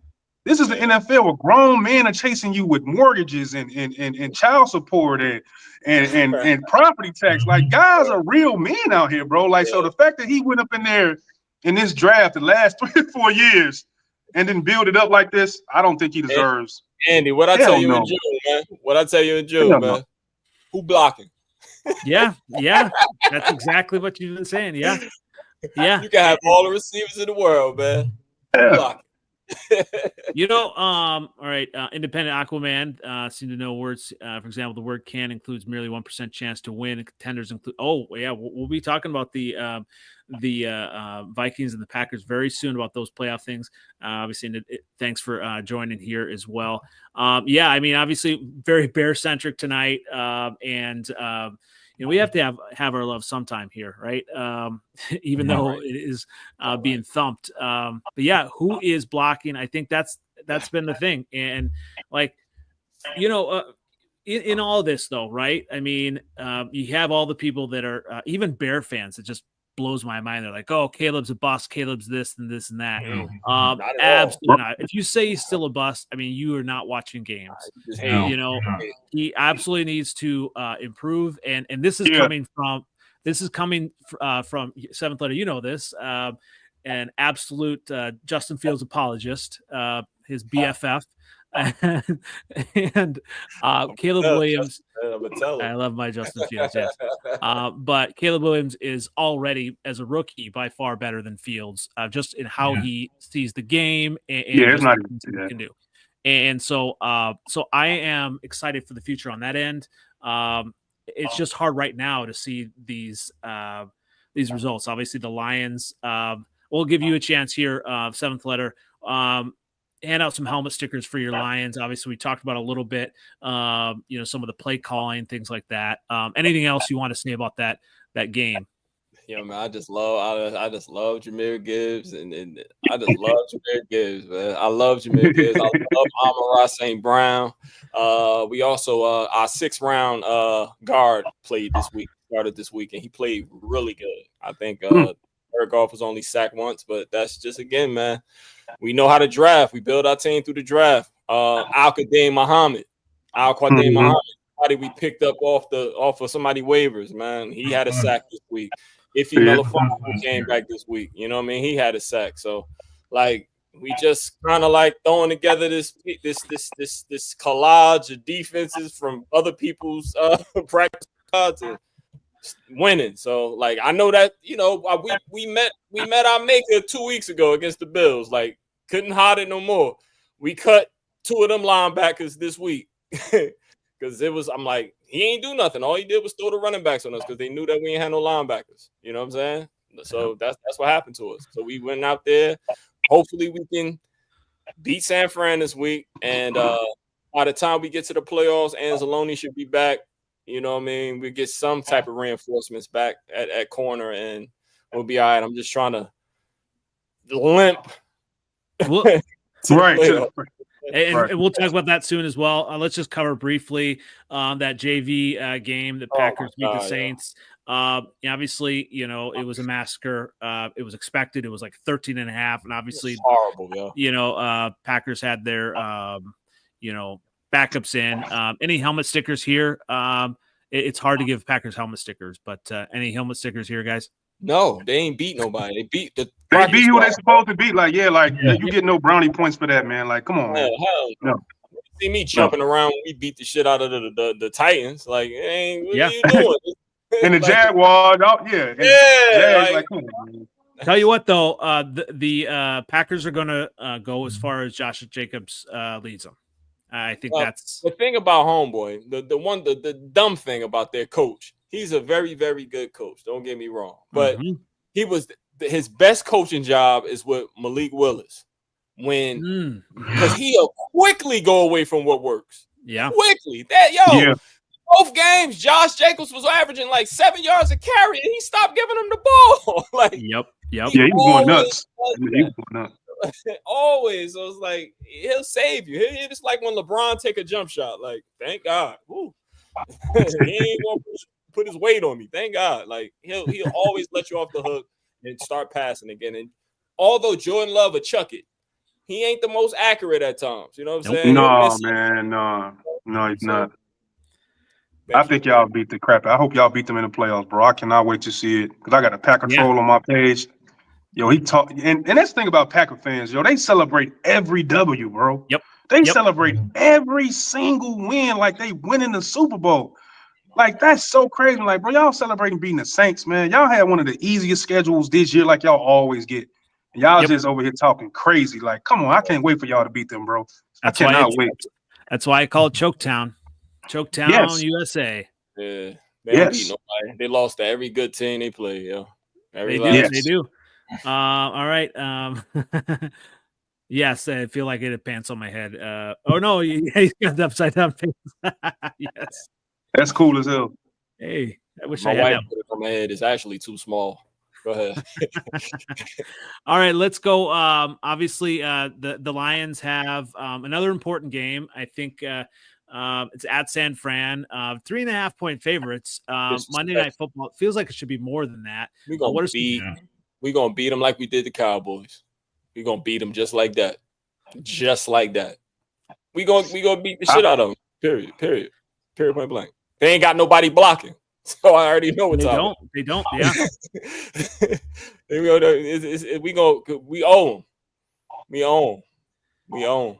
This is the NFL where grown men are chasing you with mortgages and child support and property tax. Like guys are real men out here, bro. Like so the fact that he went up in there in this draft the last 3 or 4 years and then build it up like this, I don't think he deserves. Andy, what I tell you in June, man? What I tell you in June, man? Who blocking? Yeah. That's exactly what you've been saying. Yeah. You can have all the receivers in the world, man. Who blocking? All right. Independent Aquaman seem to know words. For example, the word "can" includes merely 1% chance to win. And contenders include. Oh, yeah, we'll be talking about the Vikings and the Packers very soon about those playoff things. Obviously, thanks for joining here as well. Yeah, I mean, obviously, very bear centric tonight, and we have to have our love sometime here, right? Even though it is being thumped. But yeah, who is blocking? I think that's been the thing. And like, in all of this though, right? I mean, you have all the people that are even Bear fans. It just blows my mind. They're like, "Oh, Caleb's a bust. Caleb's this and this and that." Absolutely not. If you say he's still a bust, I mean, you are not watching games. He absolutely needs to improve. And this is coming from Seventh Letter. You know this, an absolute Justin Fields apologist, his BFF. and Caleb Williams. I love my Justin Fields, yes. But Caleb Williams is already, as a rookie, by far better than Fields, just in how he sees the game and it's not can do. And so I am excited for the future on that end. It's just hard right now to see these results. Obviously, the Lions. We'll give you a chance here, Seventh Letter. Hand out some helmet stickers for your Lions. Obviously, we talked about a little bit, some of the play calling, things like that. Anything else you want to say about that game? Yeah, man, I just love Jahmyr Gibbs, and I just love Jahmyr Gibbs, man. I love Jahmyr Gibbs. I love Amon-Ra St. Brown. We also our 6th round guard started this week, and he played really good. I think Jared Goff was only sacked once, but that's just, again, man, we know how to draft. We build our team through the draft. Al-Qadim Muhammad, somebody we picked up off of somebody waivers, man. He had a sack this week. Ify Melifonwu came back this week. You know what I mean? He had a sack. So, like, we just kind of like throwing together this collage of defenses from other people's practice cards and winning. So, like, I know that, we met our maker 2 weeks ago against the Bills. Like, couldn't hide it no more. We cut 2 of them linebackers this week because I'm like, he ain't do nothing. All he did was throw the running backs on us because they knew that we ain't had no linebackers. You know what I'm saying? So that's what happened to us. So we went out there. Hopefully we can beat San Fran this week. And by the time we get to the playoffs, Anzalone should be back. You know what I mean? We get some type of reinforcements back at corner, and we'll be all right. I'm just trying to limp. Right. And we'll talk about that soon as well. Let's just cover briefly that JV game. The Packers beat the Saints. Obviously, it was a massacre. It was expected. It was like 13.5. And obviously, horrible, Packers had their, backups in. Any helmet stickers here? It's hard to give Packers helmet stickers, but any helmet stickers here, guys? No, they ain't beat nobody. They beat who they're supposed to beat. Like, you get no brownie points for that, man. Like, come on, man. No. You see me jumping around when we beat the shit out of the Titans. Like, hey, what are you doing? And the Jaguars, Jags, come on, man. Tell you what, though, the Packers are going to go as far as Josh Jacobs leads them. I think that's the thing about homeboy. The dumb thing about their coach. He's a very, very good coach. Don't get me wrong, but he was his best coaching job is with Malik Willis because he'll quickly go away from what works. Yeah, quickly. Both games, Josh Jacobs was averaging like 7 yards a carry, and he stopped giving him the ball. Yep. Yeah, he was going nuts. Always. So it's like he'll save you. It's like when LeBron take a jump shot. Like, thank God. Woo. He ain't gonna put his weight on me. Thank God. Like he'll always let you off the hook and start passing again. And although Jordan Love would chuck it, he ain't the most accurate at times. You know what I'm saying? No, man. No, he's not. I think y'all beat the crap. I hope y'all beat them in the playoffs, bro. I cannot wait to see it because I got a Packer troll on my page. He talk and that's the thing about Packer fans, they celebrate every W, bro. Yep. They celebrate every single win like they win in the Super Bowl. Like, that's so crazy. Like, bro, y'all celebrating beating the Saints, man. Y'all had one of the easiest schedules this year, like y'all always get. Y'all just over here talking crazy. Like, come on, I can't wait for y'all to beat them, bro. I cannot wait. That's why I call it Choketown. Choketown, USA. Yeah. They don't beat nobody. They lost to every good team they play, yo. They do. All right. Yes, I feel like it had pants on my head. Oh no, he's got the upside down face. Yes. That's cool as hell. Hey, I wish my I had wife that. put it on my head. It's actually too small. Go ahead. All right, let's go. Obviously, the Lions have another important game. I think it's at San Fran. 3.5 point favorites. Monday Night Football. It feels like it should be more than that. We're gonna beat them like we did the Cowboys. We're gonna beat them just like that. Just like that. We gonna beat the shit out of them. Period. Point blank. They ain't got nobody blocking. So I already know what's up. They don't. Yeah. We own. We own.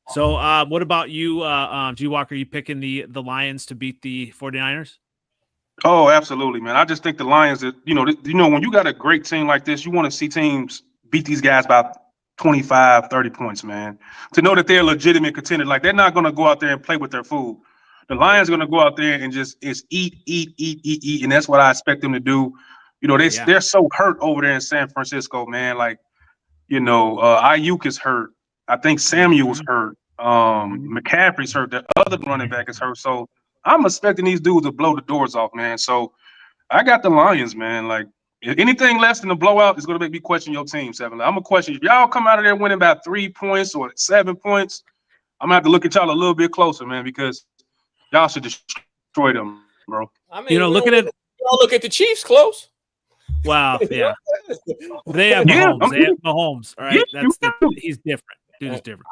So what about you, G Walker? You picking the Lions to beat the 49ers? Oh, absolutely, man. I just think the Lions that, when you got a great team like this, you want to see teams beat these guys by 25, 30 points, man. To know that they're a legitimate contender. Like, they're not going to go out there and play with their food. The Lions are going to go out there and just eat, and that's what I expect them to do. They're so hurt over there in San Francisco, man. Like, Ayuk is hurt. I think Samuel's hurt. McCaffrey's hurt. The other running back is hurt. So I'm expecting these dudes to blow the doors off, man. So I got the Lions, man. Like, if anything less than a blowout is going to make me question your team, Seven. I'm going to question if y'all come out of there winning by 3 points or 7 points. I'm going to have to look at y'all a little bit closer, man, because y'all should destroy them, bro. I mean, look at the Chiefs close. Wow, yeah. They have Mahomes. They have Mahomes. All right, he's different. Dude is different.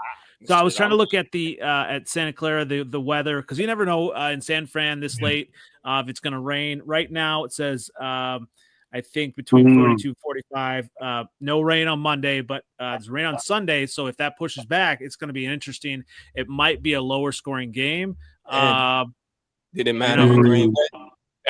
So I was trying to look at at Santa Clara, the weather, because you never know in San Fran this late if it's going to rain. Right now it says I think between 42 45. No rain on Monday, but there's rain on Sunday. So if that pushes back, it's going to be interesting. It might be a lower scoring game. Did it matter in Green Bay?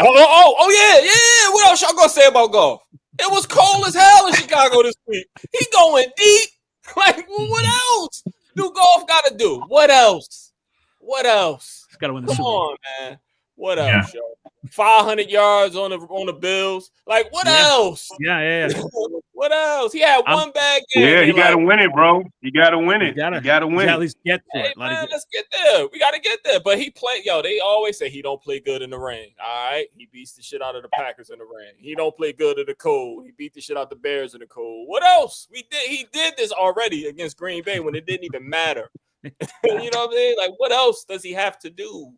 Oh yeah. What else y'all gonna say about golf? It was cold as hell in Chicago this week. He going deep. Like, what else do golf got to do? What else? He's got to win the Super Bowl. Come on, man. What else, yo? 500 yards on the Bills. Like, what else? Yeah. What else? He had one bad game. Yeah, you got to win it, bro. You got to win it. You got to win it. At least get to it. Man, let's get there. We got to get there. But he played. Yo, they always say he don't play good in the rain. All right, he beats the shit out of the Packers in the rain. He don't play good in the cold. He beat the shit out the Bears in the cold. What else? He did this already against Green Bay when it didn't even matter. You know what I'm saying? Like, what else does he have to do?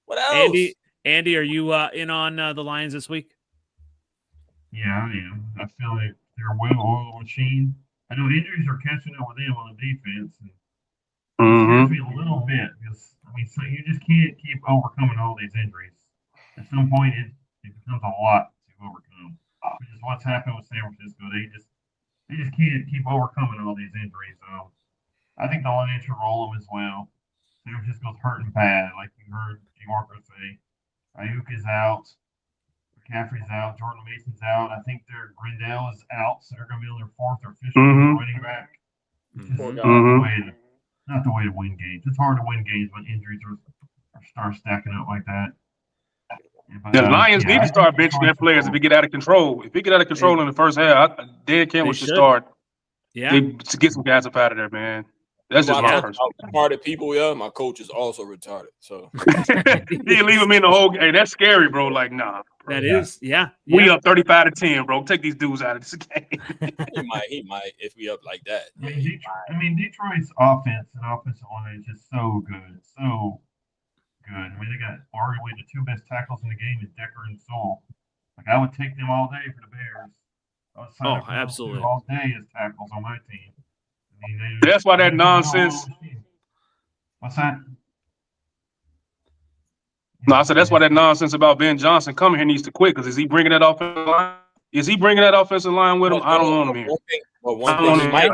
What else? Andy, are you in on the Lions this week? Yeah, I am. I feel like they're a well-oiled machine. I know injuries are catching up with them on the defense. And it scares me a little bit because, so you just can't keep overcoming all these injuries. At some point, it becomes a lot to overcome, which is what's happened with San Francisco. They just can't keep overcoming all these injuries. I think the Lions should roll them as well. San Francisco's hurting bad, like you heard G. Walker say. Ayuk is out. McCaffrey's out. Jordan Mason's out. I think Grindell is out, so they're going to be on their fourth or fifth running back. Which is not the way to win games. It's hard to win games when injuries start stacking up like that. The Lions need to start benching their players if it get out of control. If it get out of control in the first half, Dan Campbell should start. Yeah, to get some guys up out of there, man. That's just my personal. Retarded people, yeah. My coach is also retarded, so you leave him in the whole game. Hey, that's scary, bro. Like, nah, bro. That is, yeah. We up 35-10, bro. Take these dudes out of this game. he might if we up like that. Detroit's offense and offensive line is just so good, so good. I mean, they got arguably the two best tackles in the game is Decker and Sewell. Like, I would take them all day for the Bears. I would sign up for absolutely all day as tackles on my team. That's why that nonsense. What's that? No, I said that's why that nonsense about Ben Johnson coming here needs to quit. Because is he bringing that offensive line? Is he bringing that offensive line with him? I don't want him here. One thing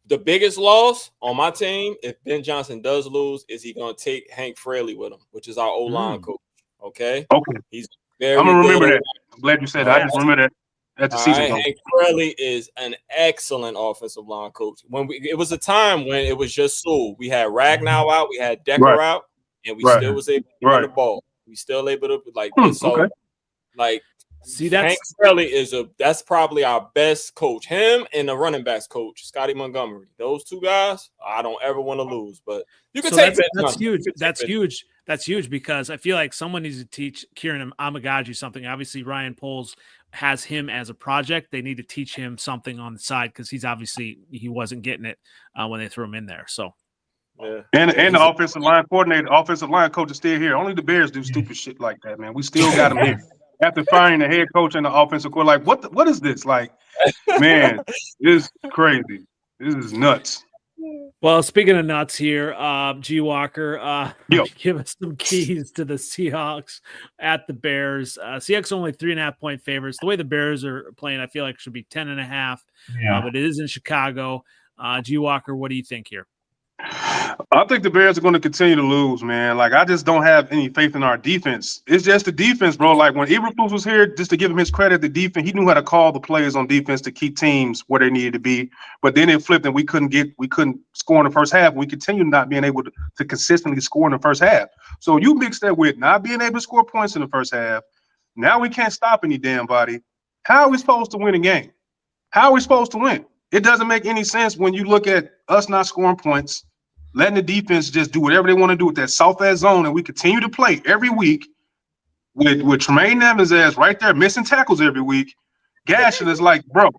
the biggest loss on my team, if Ben Johnson does lose, is he going to take Hank Fraley with him, which is our O-line coach. Okay. Okay. He's very. I'm gonna remember that. I'm glad you said that. I just remember that. at the season goes. Hank Fraley is an excellent offensive line coach. It was a time when it was just Sewell. We had Ragnow out, we had Decker out, and we still was able to run the ball. We still able to see, Hank Fraley that's probably our best coach. Him and the running backs coach, Scotty Montgomery. Those two guys, I don't ever want to lose. But you can take that's huge. That's huge. That's huge because I feel like someone needs to teach Kieran Amagaji something. Obviously, Ryan Poles has him as a project. They need to teach him something on the side because he wasn't getting it when they threw him in there. So. Yeah. And the offensive line coach is still here. Only the Bears do stupid shit like that, man. We still got him here. After firing the head coach and the offensive coordinator, like what is this? Like, man, this is crazy. This is nuts. Well, speaking of nuts here, G Walker, give us some keys to the Seahawks at the Bears. Seahawks only 3.5-point favorites. The way the Bears are playing, I feel like it should be 10.5. But it is in Chicago. G Walker, what do you think here? I think the Bears are going to continue to lose, man. Like, I just don't have any faith in our defense. It's just the defense, bro. Like, when Eberflus was here, just to give him his credit, the defense, he knew how to call the players on defense to keep teams where they needed to be. But then it flipped and we couldn't score in the first half. We continued not being able to consistently score in the first half. So you mix that with not being able to score points in the first half. Now we can't stop any damn body. How are we supposed to win a game? How are we supposed to win? It doesn't make any sense when you look at us not scoring points, letting the defense just do whatever they want to do with that soft-ass zone, and we continue to play every week with Tremaine Evans as right there missing tackles every week. Gashing is like, bro,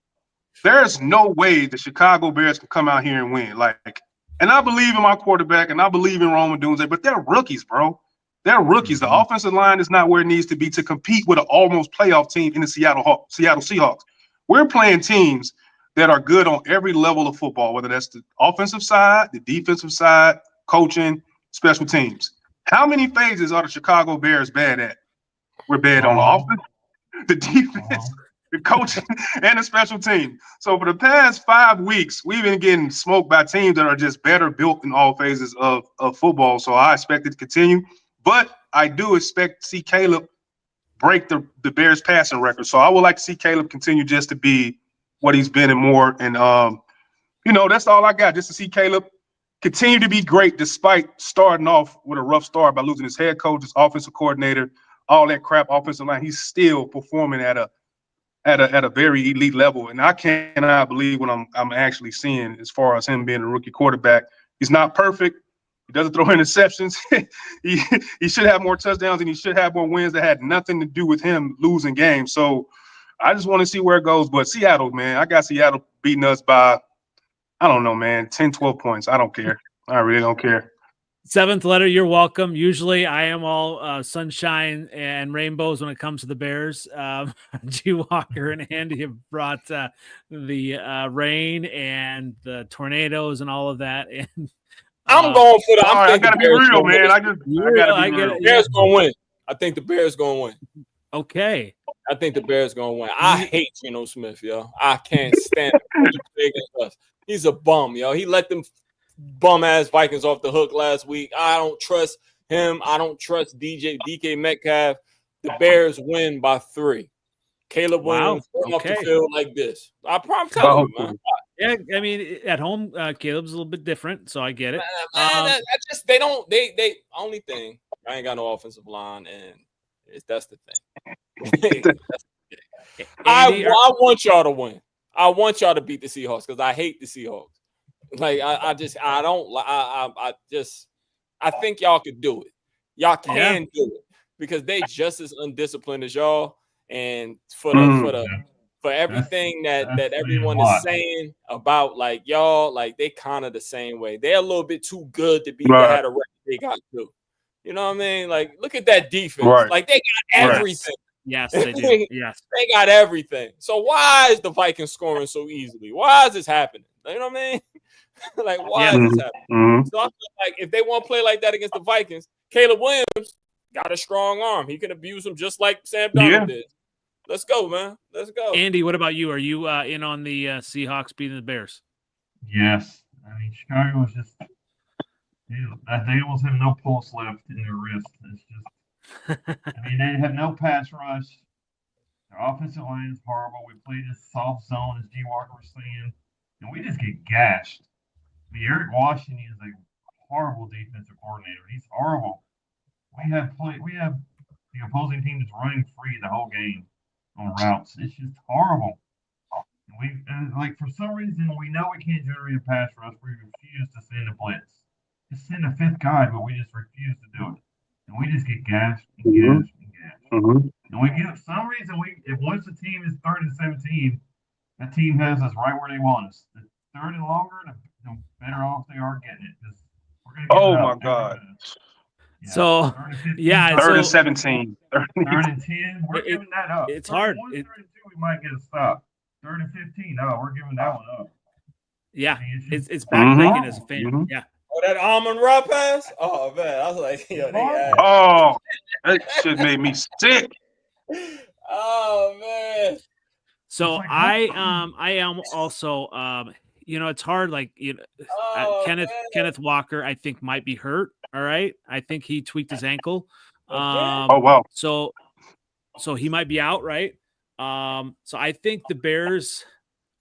there's no way the Chicago Bears can come out here and win. Like, and I believe in my quarterback, and I believe in Roman Dunze, but they're rookies, bro. They're rookies. The offensive line is not where it needs to be to compete with an almost playoff team in the Seattle Seahawks. We're playing teams that are good on every level of football, whether that's the offensive side, the defensive side, coaching, special teams. How many phases are the Chicago Bears bad at? We're bad on the offense, the defense, the coaching, and the special team. So for the past 5 weeks, we've been getting smoked by teams that are just better built in all phases of football. So I expect it to continue. But I do expect to see Caleb break the Bears passing record. So I would like to see Caleb continue just to be what he's been and more. And, that's all I got, just to see Caleb continue to be great despite starting off with a rough start by losing his head coach, his offensive coordinator, all that crap offensive line. He's still performing at a very elite level. And I cannot believe what I'm actually seeing as far as him being a rookie quarterback. He's not perfect. He doesn't throw interceptions. he should have more touchdowns and he should have more wins that had nothing to do with him losing games. So I just want to see where it goes. But Seattle, man, I got Seattle beating us by, I don't know, man, 10, 12 points. I don't care. I really don't care. Seventh letter, you're welcome. Usually I am all sunshine and rainbows when it comes to the Bears. G Walker and Andy have brought the rain and the tornadoes and all of that. And I'm going for the. I gotta be real, man. I gotta be real. Bears gonna win. I think the Bears gonna win. Okay. I think the Bears gonna win. I hate Geno Smith, yo. I can't stand him. He's a bum, yo. He let them bum ass Vikings off the hook last week. I don't trust him. I don't trust DK Metcalf. The Bears win by 3. Caleb wins off the field like this. I'm telling you, man. Yeah, I mean, at home, Caleb's a little bit different, so I get it. They only thing, I ain't got no offensive line, and that's the thing. I want y'all to win. I want y'all to beat the Seahawks because I hate the Seahawks. Like I think y'all could do it. Y'all can do it because they just as undisciplined as y'all. And for everything that everyone is saying about like y'all, like they kind of the same way. They're a little bit too good to be they had a record they got to. You know what I mean? Like look at that defense. Right. Like they got everything. Yes, they do. Yes. They got everything. So why is the Vikings scoring so easily? Why is this happening? You know what I mean? Like, why is this happening? So I feel like if they want to play like that against the Vikings, Caleb Williams got a strong arm. He can abuse them just like Sam Darnold did. Let's go, man. Let's go. Andy, what about you? Are you in on the Seahawks beating the Bears? Yes. I mean, Chicago was just they almost have no pulse left in their wrist. It's just I mean, they have no pass rush. Their offensive line is horrible. We play this soft zone, as G. Walker was saying, and we just get gashed. Eric Washington is a horrible defensive coordinator. He's horrible. We have the opposing team just running free the whole game on routes. It's just horrible. Like for some reason we know we can't generate a pass rush. We refuse to send a blitz. Just send a fifth guy, but we just refuse to do it. And we just get gashed and gashed and gashed. And we get, for some reason, if once the team is 3rd and 17, that team has us right where they want us. The 3rd and longer, the better off they are getting it. We're gonna get Oh my God. Yeah. So 3rd and 17. 3rd and 10. We're giving that up. It's hard. 3rd and 2, we might get a stop. 3rd and 15. No, we're giving that one up. Yeah, it's backbreaking as a fan. Yeah. Oh, that almond raw pass? Oh man, I was like, yo, they ass. Oh, that shit made me sick. Oh man. So I am also it's hard. Like Kenneth Walker, I think might be hurt. All right, I think he tweaked his ankle. Oh wow. So he might be out, right? So I think the Bears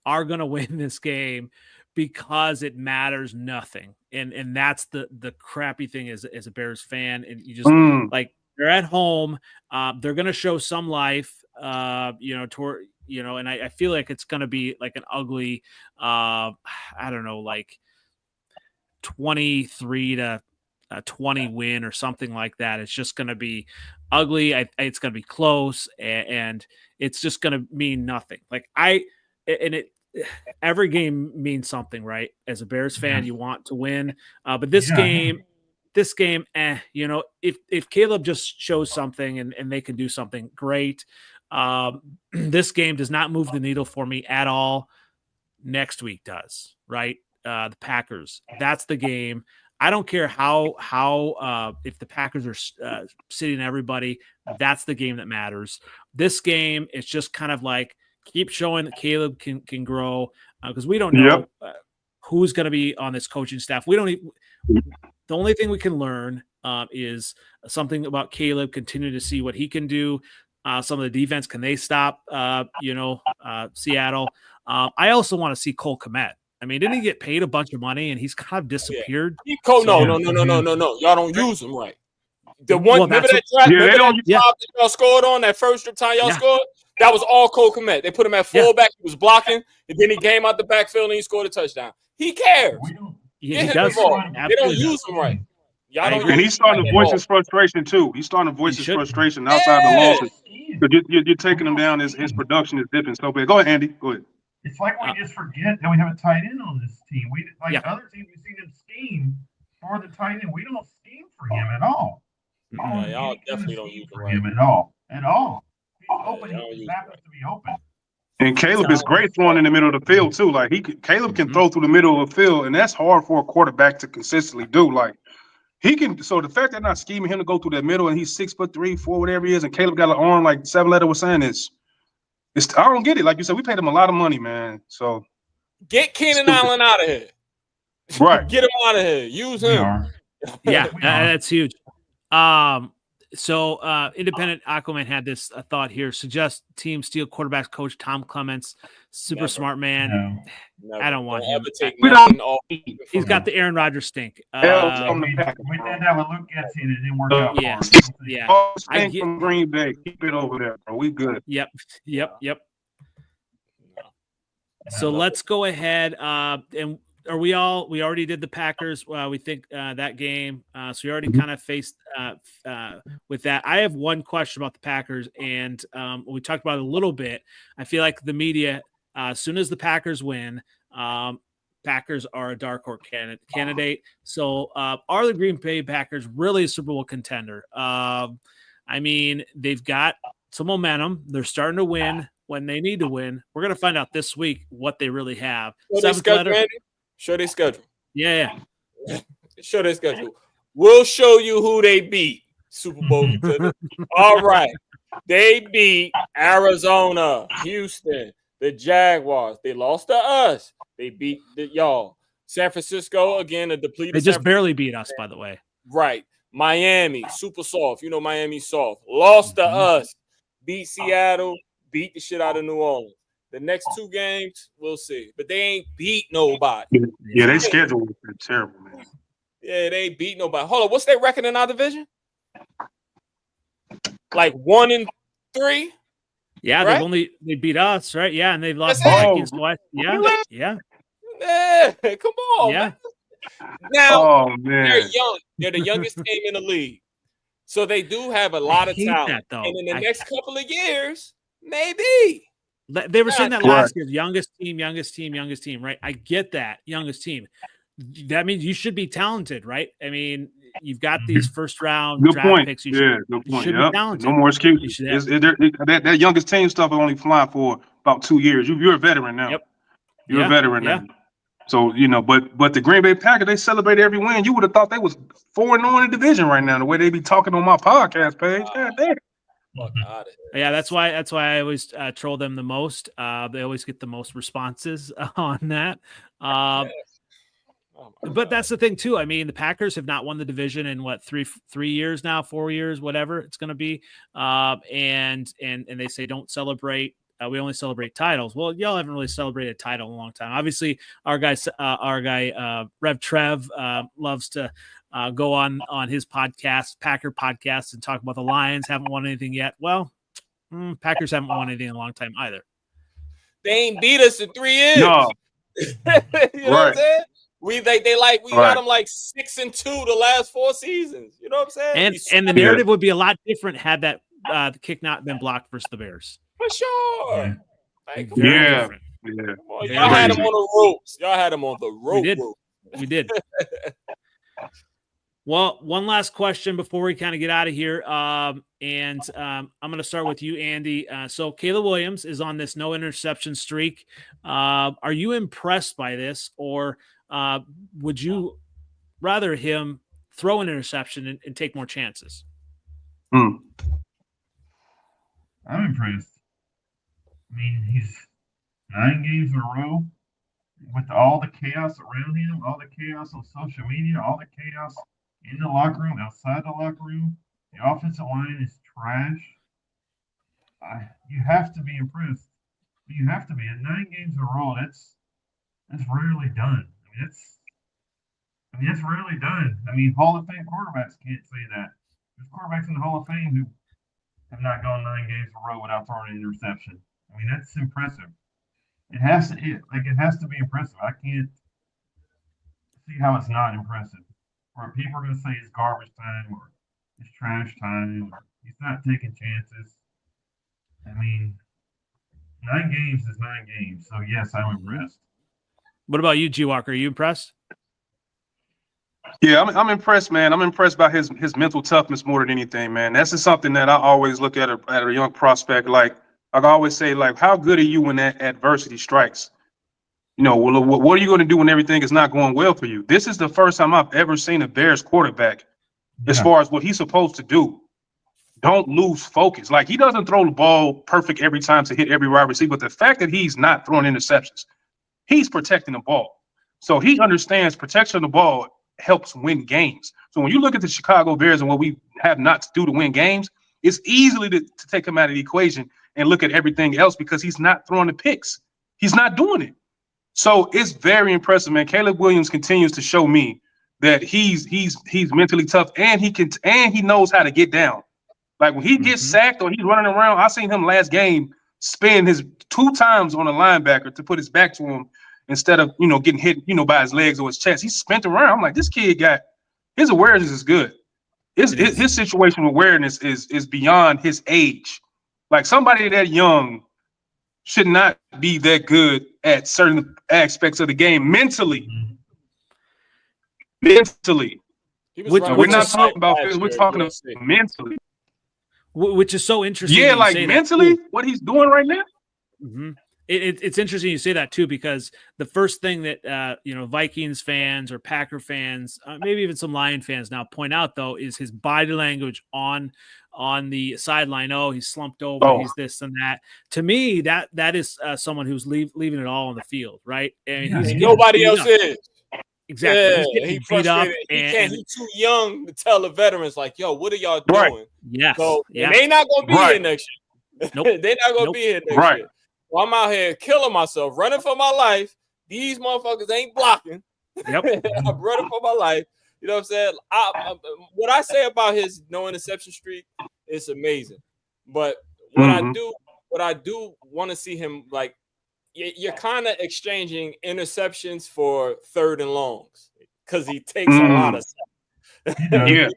are going to win this game because it matters nothing. And that's the crappy thing as a Bears fan. And you just like, they're at home. They're going to show some life, and I feel like it's going to be like an ugly, I don't know, like 23 to 20 win or something like that. It's just going to be ugly. It's going to be close, and it's just going to mean nothing. Like every game means something, right? As a Bears fan, you want to win. But this game, if Caleb just shows something and they can do something great, this game does not move the needle for me at all. Next week does, right? The Packers. That's the game. I don't care how if the Packers are sitting everybody, that's the game that matters. This game, it's just kind of like keep showing that Caleb can grow, because we don't know who's going to be on this coaching staff. We don't. The only thing we can learn is something about Caleb. Continue to see what he can do. Some of the defense, can they stop? Seattle. I also want to see Cole Kmet. I mean, didn't he get paid a bunch of money and he's kind of disappeared? No. Y'all don't use him right. The one, remember that drive that y'all scored on that first time y'all scored? That was all Cole Kmet. They put him at fullback. He was blocking, and then he came out the backfield and he scored a touchdown. He cares. He does. They don't use him right. Y'all don't. And he's starting to voice his frustration too. He's starting to voice his frustration outside the losses. Because you're taking him down. His production is dipping so bad. Go ahead, Andy. Go ahead. It's like we just forget that we have a tight end on this team. Other teams, we see them scheme for the tight end. We don't scheme for him at all. Y'all definitely don't use him at all. At all. He's open. He happens to be open. And Caleb is great throwing in the middle of the field too. Like Caleb can throw through the middle of the field, and that's hard for a quarterback to consistently do. Like he can. So the fact that not scheming him to go through that middle, and he's 6'3", 4", whatever he is, and Caleb got an arm like 7-letter was saying is. I don't get it. Like you said, we paid him a lot of money, man. So get Keenan Allen out of here. Right. Get him out of here. Use him. Yeah, that's huge. So Independent Aquaman had this thought here. Suggest team steal quarterbacks coach Tom Clements. Super smart man. No. I don't want him. He's got the Aaron Rodgers stink. We did that with Luke Getson. It didn't work out. Yeah. I get from Green Bay. Keep it over there, bro. We good. Yep. So let's go ahead. And we already did the Packers. We think that game. So we already kind of faced with that. I have one question about the Packers, and we talked about it a little bit. I feel like the media, as soon as the Packers win, Packers are a dark horse candidate. So are the Green Bay Packers really a Super Bowl contender? I mean, they've got some momentum. They're starting to win when they need to win. We're going to find out this week what they really have. Show their schedule. Yeah. Show their schedule. We'll show you who they beat. Super Bowl contender. All right. They beat Arizona, Houston, the Jaguars. They lost to us. They beat y'all. San Francisco, again, a depleted. They just barely beat us, by the way. Right. Miami, super soft. You know Miami's soft. Lost to us. Beat Seattle. beat the shit out of New Orleans. The next 2 games, we'll see. But they ain't beat nobody. Yeah, they schedule is terrible, man. Yeah, they ain't beat nobody. Hold on, what's their record in our division? Like 1-3. Yeah, right? they beat us, right? Yeah, and they've lost That's it. Vikings twice. Yeah. Yeah, come on. Yeah. Man. Now man, they're young. They're the youngest team in the league, so they do have a lot of talent. That, and in the next couple of years, maybe they were saying that Right. last year. Youngest team. Right? I get that youngest team. That means you should be talented, right? I mean, you've got these first round draft picks. Good point. You should be talented. No more excuses. That youngest team stuff will only fly for about 2 years. You're a veteran now. Yep. You're a veteran now. So, but the Green Bay Packers, they celebrate every win. You would have thought they was 4-0 in the division right now, the way they be talking on my podcast page. God damn. Yeah, that's why I always troll them the most. They always get the most responses on that. But that's the thing too. I mean, the Packers have not won the division in what 3 years now, 4 years, whatever it's going to be. And they say don't celebrate. We only celebrate titles. Well, y'all haven't really celebrated a title in a long time. Obviously, our guy RevTrev loves to go on his podcast, Packer podcast, and talk about the Lions. Haven't won anything yet. Well, Packers haven't won anything in a long time either. They ain't beat us in 3 years. No. You know what I'm saying? We got them like 6-2 the last 4 seasons. You know what I'm saying? And the narrative would be a lot different had that the kick not been blocked versus the Bears. For sure. Yeah. Y'all had them on the ropes. Y'all had them on the rope. We did. Well, one last question before we kind of get out of here. I'm going to start with you, Andy. So Caleb Williams is on this no interception streak. Are you impressed by this, or would you rather him throw an interception and take more chances? I'm impressed. I mean, he's 9 games in a row with all the chaos around him, all the chaos on social media, all the chaos in the locker room, outside the locker room. The offensive line is trash. You have to be impressed. You have to be. At 9 games in a row, that's rarely done. I mean, that's rarely done. I mean, Hall of Fame quarterbacks can't say that. There's quarterbacks in the Hall of Fame who have not gone 9 games in a row without throwing an interception. I mean, that's impressive. It has to be impressive. I can't see how it's not impressive. Or people are going to say it's garbage time or it's trash time or he's not taking chances. I mean, 9 games is 9 games. So, yes, I'm impressed. What about you, G. Walker? Are you impressed? Yeah, I'm impressed, man. I'm impressed by his mental toughness more than anything, man. That's just something that I always look at a young prospect. Like I always say, like, how good are you when that adversity strikes? What are you going to do when everything is not going well for you? This is the first time I've ever seen a Bears quarterback, as far as what he's supposed to do, don't lose focus. Like, he doesn't throw the ball perfect every time to hit every wide receiver, but the fact that he's not throwing interceptions, he's protecting the ball. So he understands protection of the ball helps win games. So when you look at the Chicago Bears and what we have not to do to win games, it's easily to take him out of the equation and look at everything else because he's not throwing the picks. He's not doing it. So it's very impressive, man. Caleb Williams continues to show me that he's mentally tough and he knows how to get down. Like when he gets sacked or he's running around, I seen him last game spin his 2 times on a linebacker to put his back to him instead of, getting hit, by his legs or his chest. He spent around. I'm like, this kid his awareness is good. His situational awareness is beyond his age. Like somebody that young should not be that good at certain aspects of the game mentally. Mentally. We're not talking about physics. We're talking about mentally. Which is so interesting. Yeah, like mentally, what he's doing right now. Mm-hmm. It's interesting you say that too, because the first thing that Vikings fans or Packer fans, maybe even some Lion fans now point out though is his body language on the sideline. Oh, he's slumped over. He's this and that. To me, that is someone who's leaving it all on the field, right? And nobody else is. Exactly. Yeah, he's beat up. He's too young to tell the veterans like, "Yo, what are y'all doing?" Right. Yes. So they not going to be here next Nope. They're not gonna be here next year. So I'm out here killing myself, running for my life. These motherfuckers ain't blocking. Yep. I'm running for my life. You know what I'm saying? What I say about his no interception streak is amazing. But what I do want to see him, like, you're kind of exchanging interceptions for 3rd and longs because he takes a lot of stuff. You know what I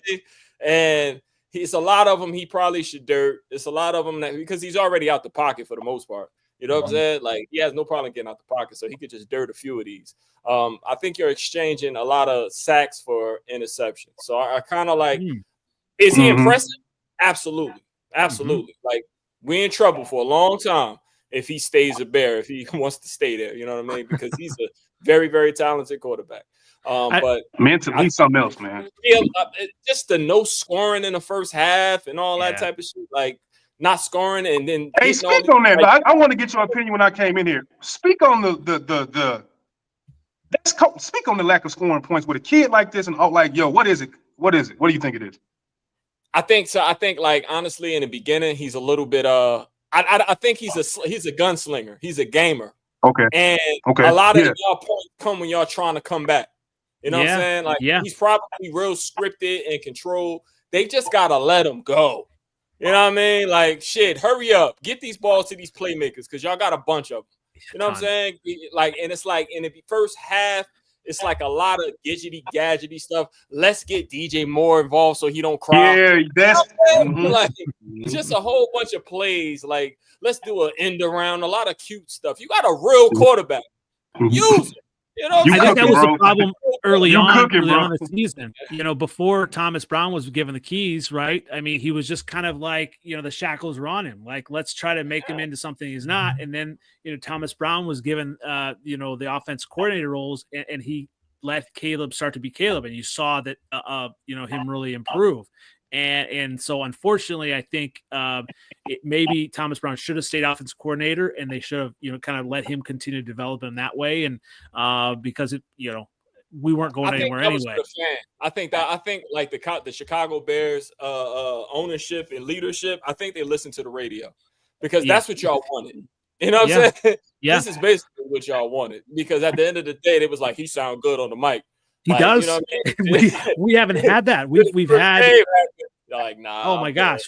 mean? And it's a lot of them he probably should dirt. It's a lot of them that because he's already out the pocket for the most part. You know what I'm saying? Like, he has no problem getting out the pocket, so he could just dirt a few of these. I think you're exchanging a lot of sacks for interceptions. So I kind of like, is he impressive? Absolutely. Absolutely. Like, we're in trouble for a long time if he stays a Bear, if he wants to stay there. You know what I mean? Because he's a very, very talented quarterback. But mentally, something else, man. Yeah, just the no scoring in the first half and all that type of shit. Like, not scoring and then speak on that. Like, I want to get your opinion when I came in here. Speak on speak on the lack of scoring points with a kid like this and like, yo, what is it? What is it? What do you think it is? I think so. I think, like, honestly, in the beginning, he's a little bit I think he's a gunslinger. He's a gamer. Okay. And a lot of y'all points come when y'all trying to come back. You know what I'm saying? Like, he's probably real scripted and controlled. They just gotta let him go. You know what I mean? Like, shit, hurry up. Get these balls to these playmakers because y'all got a bunch of them. You know what I'm saying? Like, and it's like in the first half, it's like a lot of gadgety stuff. Let's get DJ Moore involved so he don't cry. Yeah, that's like just a whole bunch of plays. Like, let's do an end around, a lot of cute stuff. You got a real quarterback. Use it. You know, I think that was the problem early on in the season. You know, before Thomas Brown was given the keys, right? I mean, he was just kind of like, you know, the shackles were on him. Like, let's try to make him into something he's not. And then, you know, Thomas Brown was given, you know, the offense coordinator roles, and he let Caleb start to be Caleb. And you saw that, you know, him really improve. And so, unfortunately, I think maybe Thomas Brown should have stayed offensive coordinator, and they should have, you know, kind of let him continue to develop him that way. And because you know, we weren't going anywhere anyway. I think like the Chicago Bears ownership and leadership, I think they listened to the radio because that's what y'all wanted. You know what I'm saying? Yeah. This is basically what y'all wanted because at the end of the day, it was like he sound good on the mic. He does. You know what I mean? we haven't had that. We've had like, nah. Oh my gosh,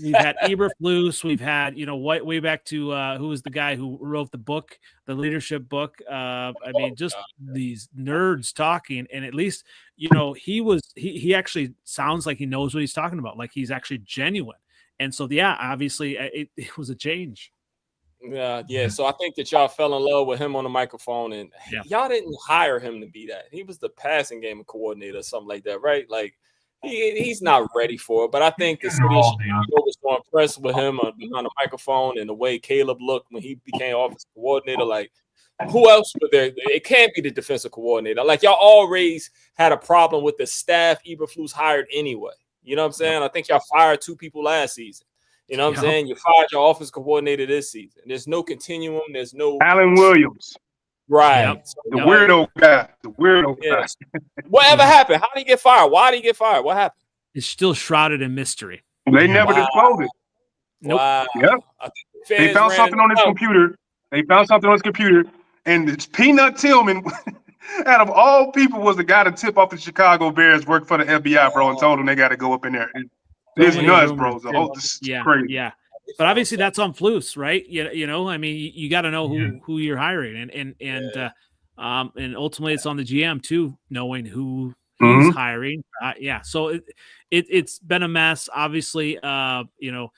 we've had Eberflus. We've had, you know, way back to who was the guy who wrote the book, the leadership book. I mean, just these nerds talking, and at least, you know, he actually sounds like he knows what he's talking about. Like, he's actually genuine. And so, yeah, obviously, it was a change. Yeah. So I think that y'all fell in love with him on the microphone, and y'all didn't hire him to be that. He was the passing game coordinator or something like that, right? Like, he's not ready for it. But I think the city of Chicago was so impressed with him behind the microphone and the way Caleb looked when he became offensive coordinator. Like, who else were there? It can't be the defensive coordinator. Like, y'all always had a problem with the staff Eberflus hired anyway. You know what I'm saying? I think y'all fired 2 people last season. You know what I'm saying? You fired your offensive coordinator this season. There's no continuum. There's no Alan Williams. Right. Yep. So, the weirdo guy. The weirdo guy. Whatever happened? How did he get fired? Why did he get fired? What happened? It's still shrouded in mystery. They never disclosed it. Nope. Wow. Yeah. They found something on his computer. And it's Peanut Tillman, out of all people, was the guy to tip off the Chicago Bears, worked for the FBI, bro, and told them they got to go up in there. It's nuts, bro. This is crazy. Yeah. But obviously that's on Flus, right? You know, I mean, you got to know who you're hiring, and ultimately it's on the GM too, knowing who he's hiring. So it's been a mess. Obviously, you know,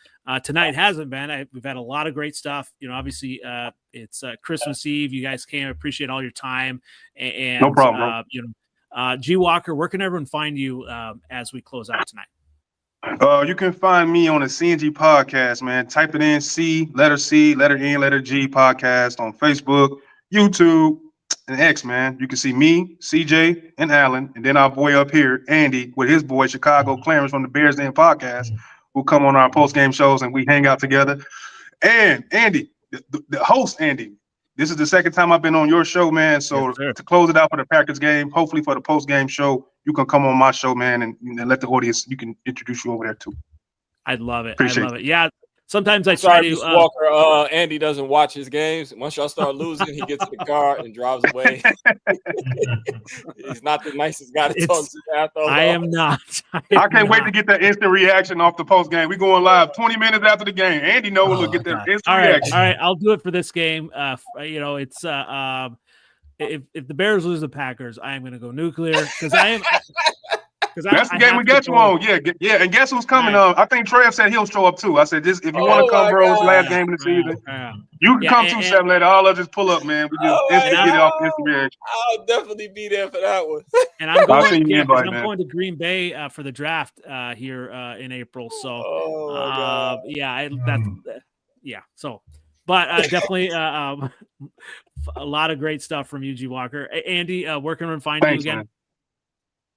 tonight hasn't been. We've had a lot of great stuff. You know, obviously, it's Christmas Eve. You guys came. Appreciate all your time. And no problem. You know, G Walker, where can everyone find you as we close out tonight? You can find me on the CNG podcast, man. Type it in C, letter N, letter G podcast on Facebook, YouTube, and X, man. You can see me, CJ, and Alan, and then our boy up here, Andy, with his boy, Chicago Clarence from the Bears Den podcast, who come on our post-game shows and we hang out together. And Andy, the host, Andy, this is the second time I've been on your show, man. So to close it out for the Packers game, hopefully for the post-game show, you can come on my show, man, and let the audience, you can introduce you over there too. I'd love it. Appreciate it. Yeah. sometimes I try Sorry, to. Mr. Walker. Andy doesn't watch his games. Once y'all start losing, he gets in the car and drives away. He's not the nicest guy to talk to. I am not. I can't wait to get that instant reaction off the post game. We going live 20 minutes after the game. Andy knows we'll get that instant reaction. All right, I'll do it for this game. It's if the Bears lose the Packers, I am going to go nuclear because I am. That's the game we got you on. Yeah. And guess who's coming? I think Trev said he'll show up too. I said, if you want to come, bro, it's the last game of the season. You can come too, 7 later. All of us just pull up, man. We just instantly get it off instant reaction. I'll definitely be there for that one. And I'm going to Green Bay for the draft here in April. So, But definitely a lot of great stuff from UG Walker. Andy, where can we find you again?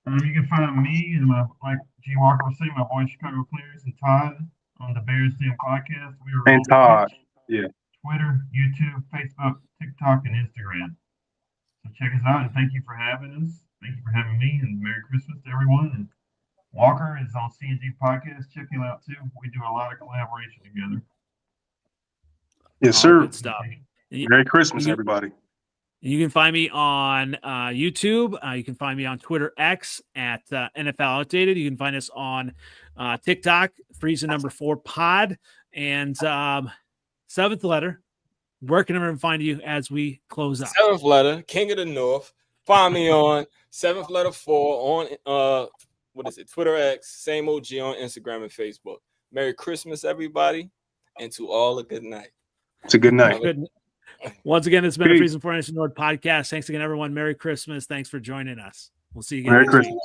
You can find me and like G Walker was saying, my boy Chicago Clears and Todd on the Bears Den podcast. And Todd, yeah. Twitter, YouTube, Facebook, TikTok, and Instagram. So check us out and thank you for having us. Thank you for having me and Merry Christmas to everyone. And Walker is on CNG Podcast. Check him out too. We do a lot of collaboration together. Yes, sir. Good stuff. Merry Christmas, everybody. You can find me on YouTube. You can find me on Twitter X at NFLOutdated. You can find us on TikTok, Freezin 4 Pod, and seventh letter. Where can everyone find you as we close out? Seventh letter, King of the North. Find me on seventh letter 4 on Twitter X, same OG on Instagram and Facebook. Merry Christmas, everybody, and to all a good night. It's a good night. Once again, it's been a Freezin for NFC North podcast. Thanks again, everyone. Merry Christmas. Thanks for joining us. We'll see you again. Merry Christmas.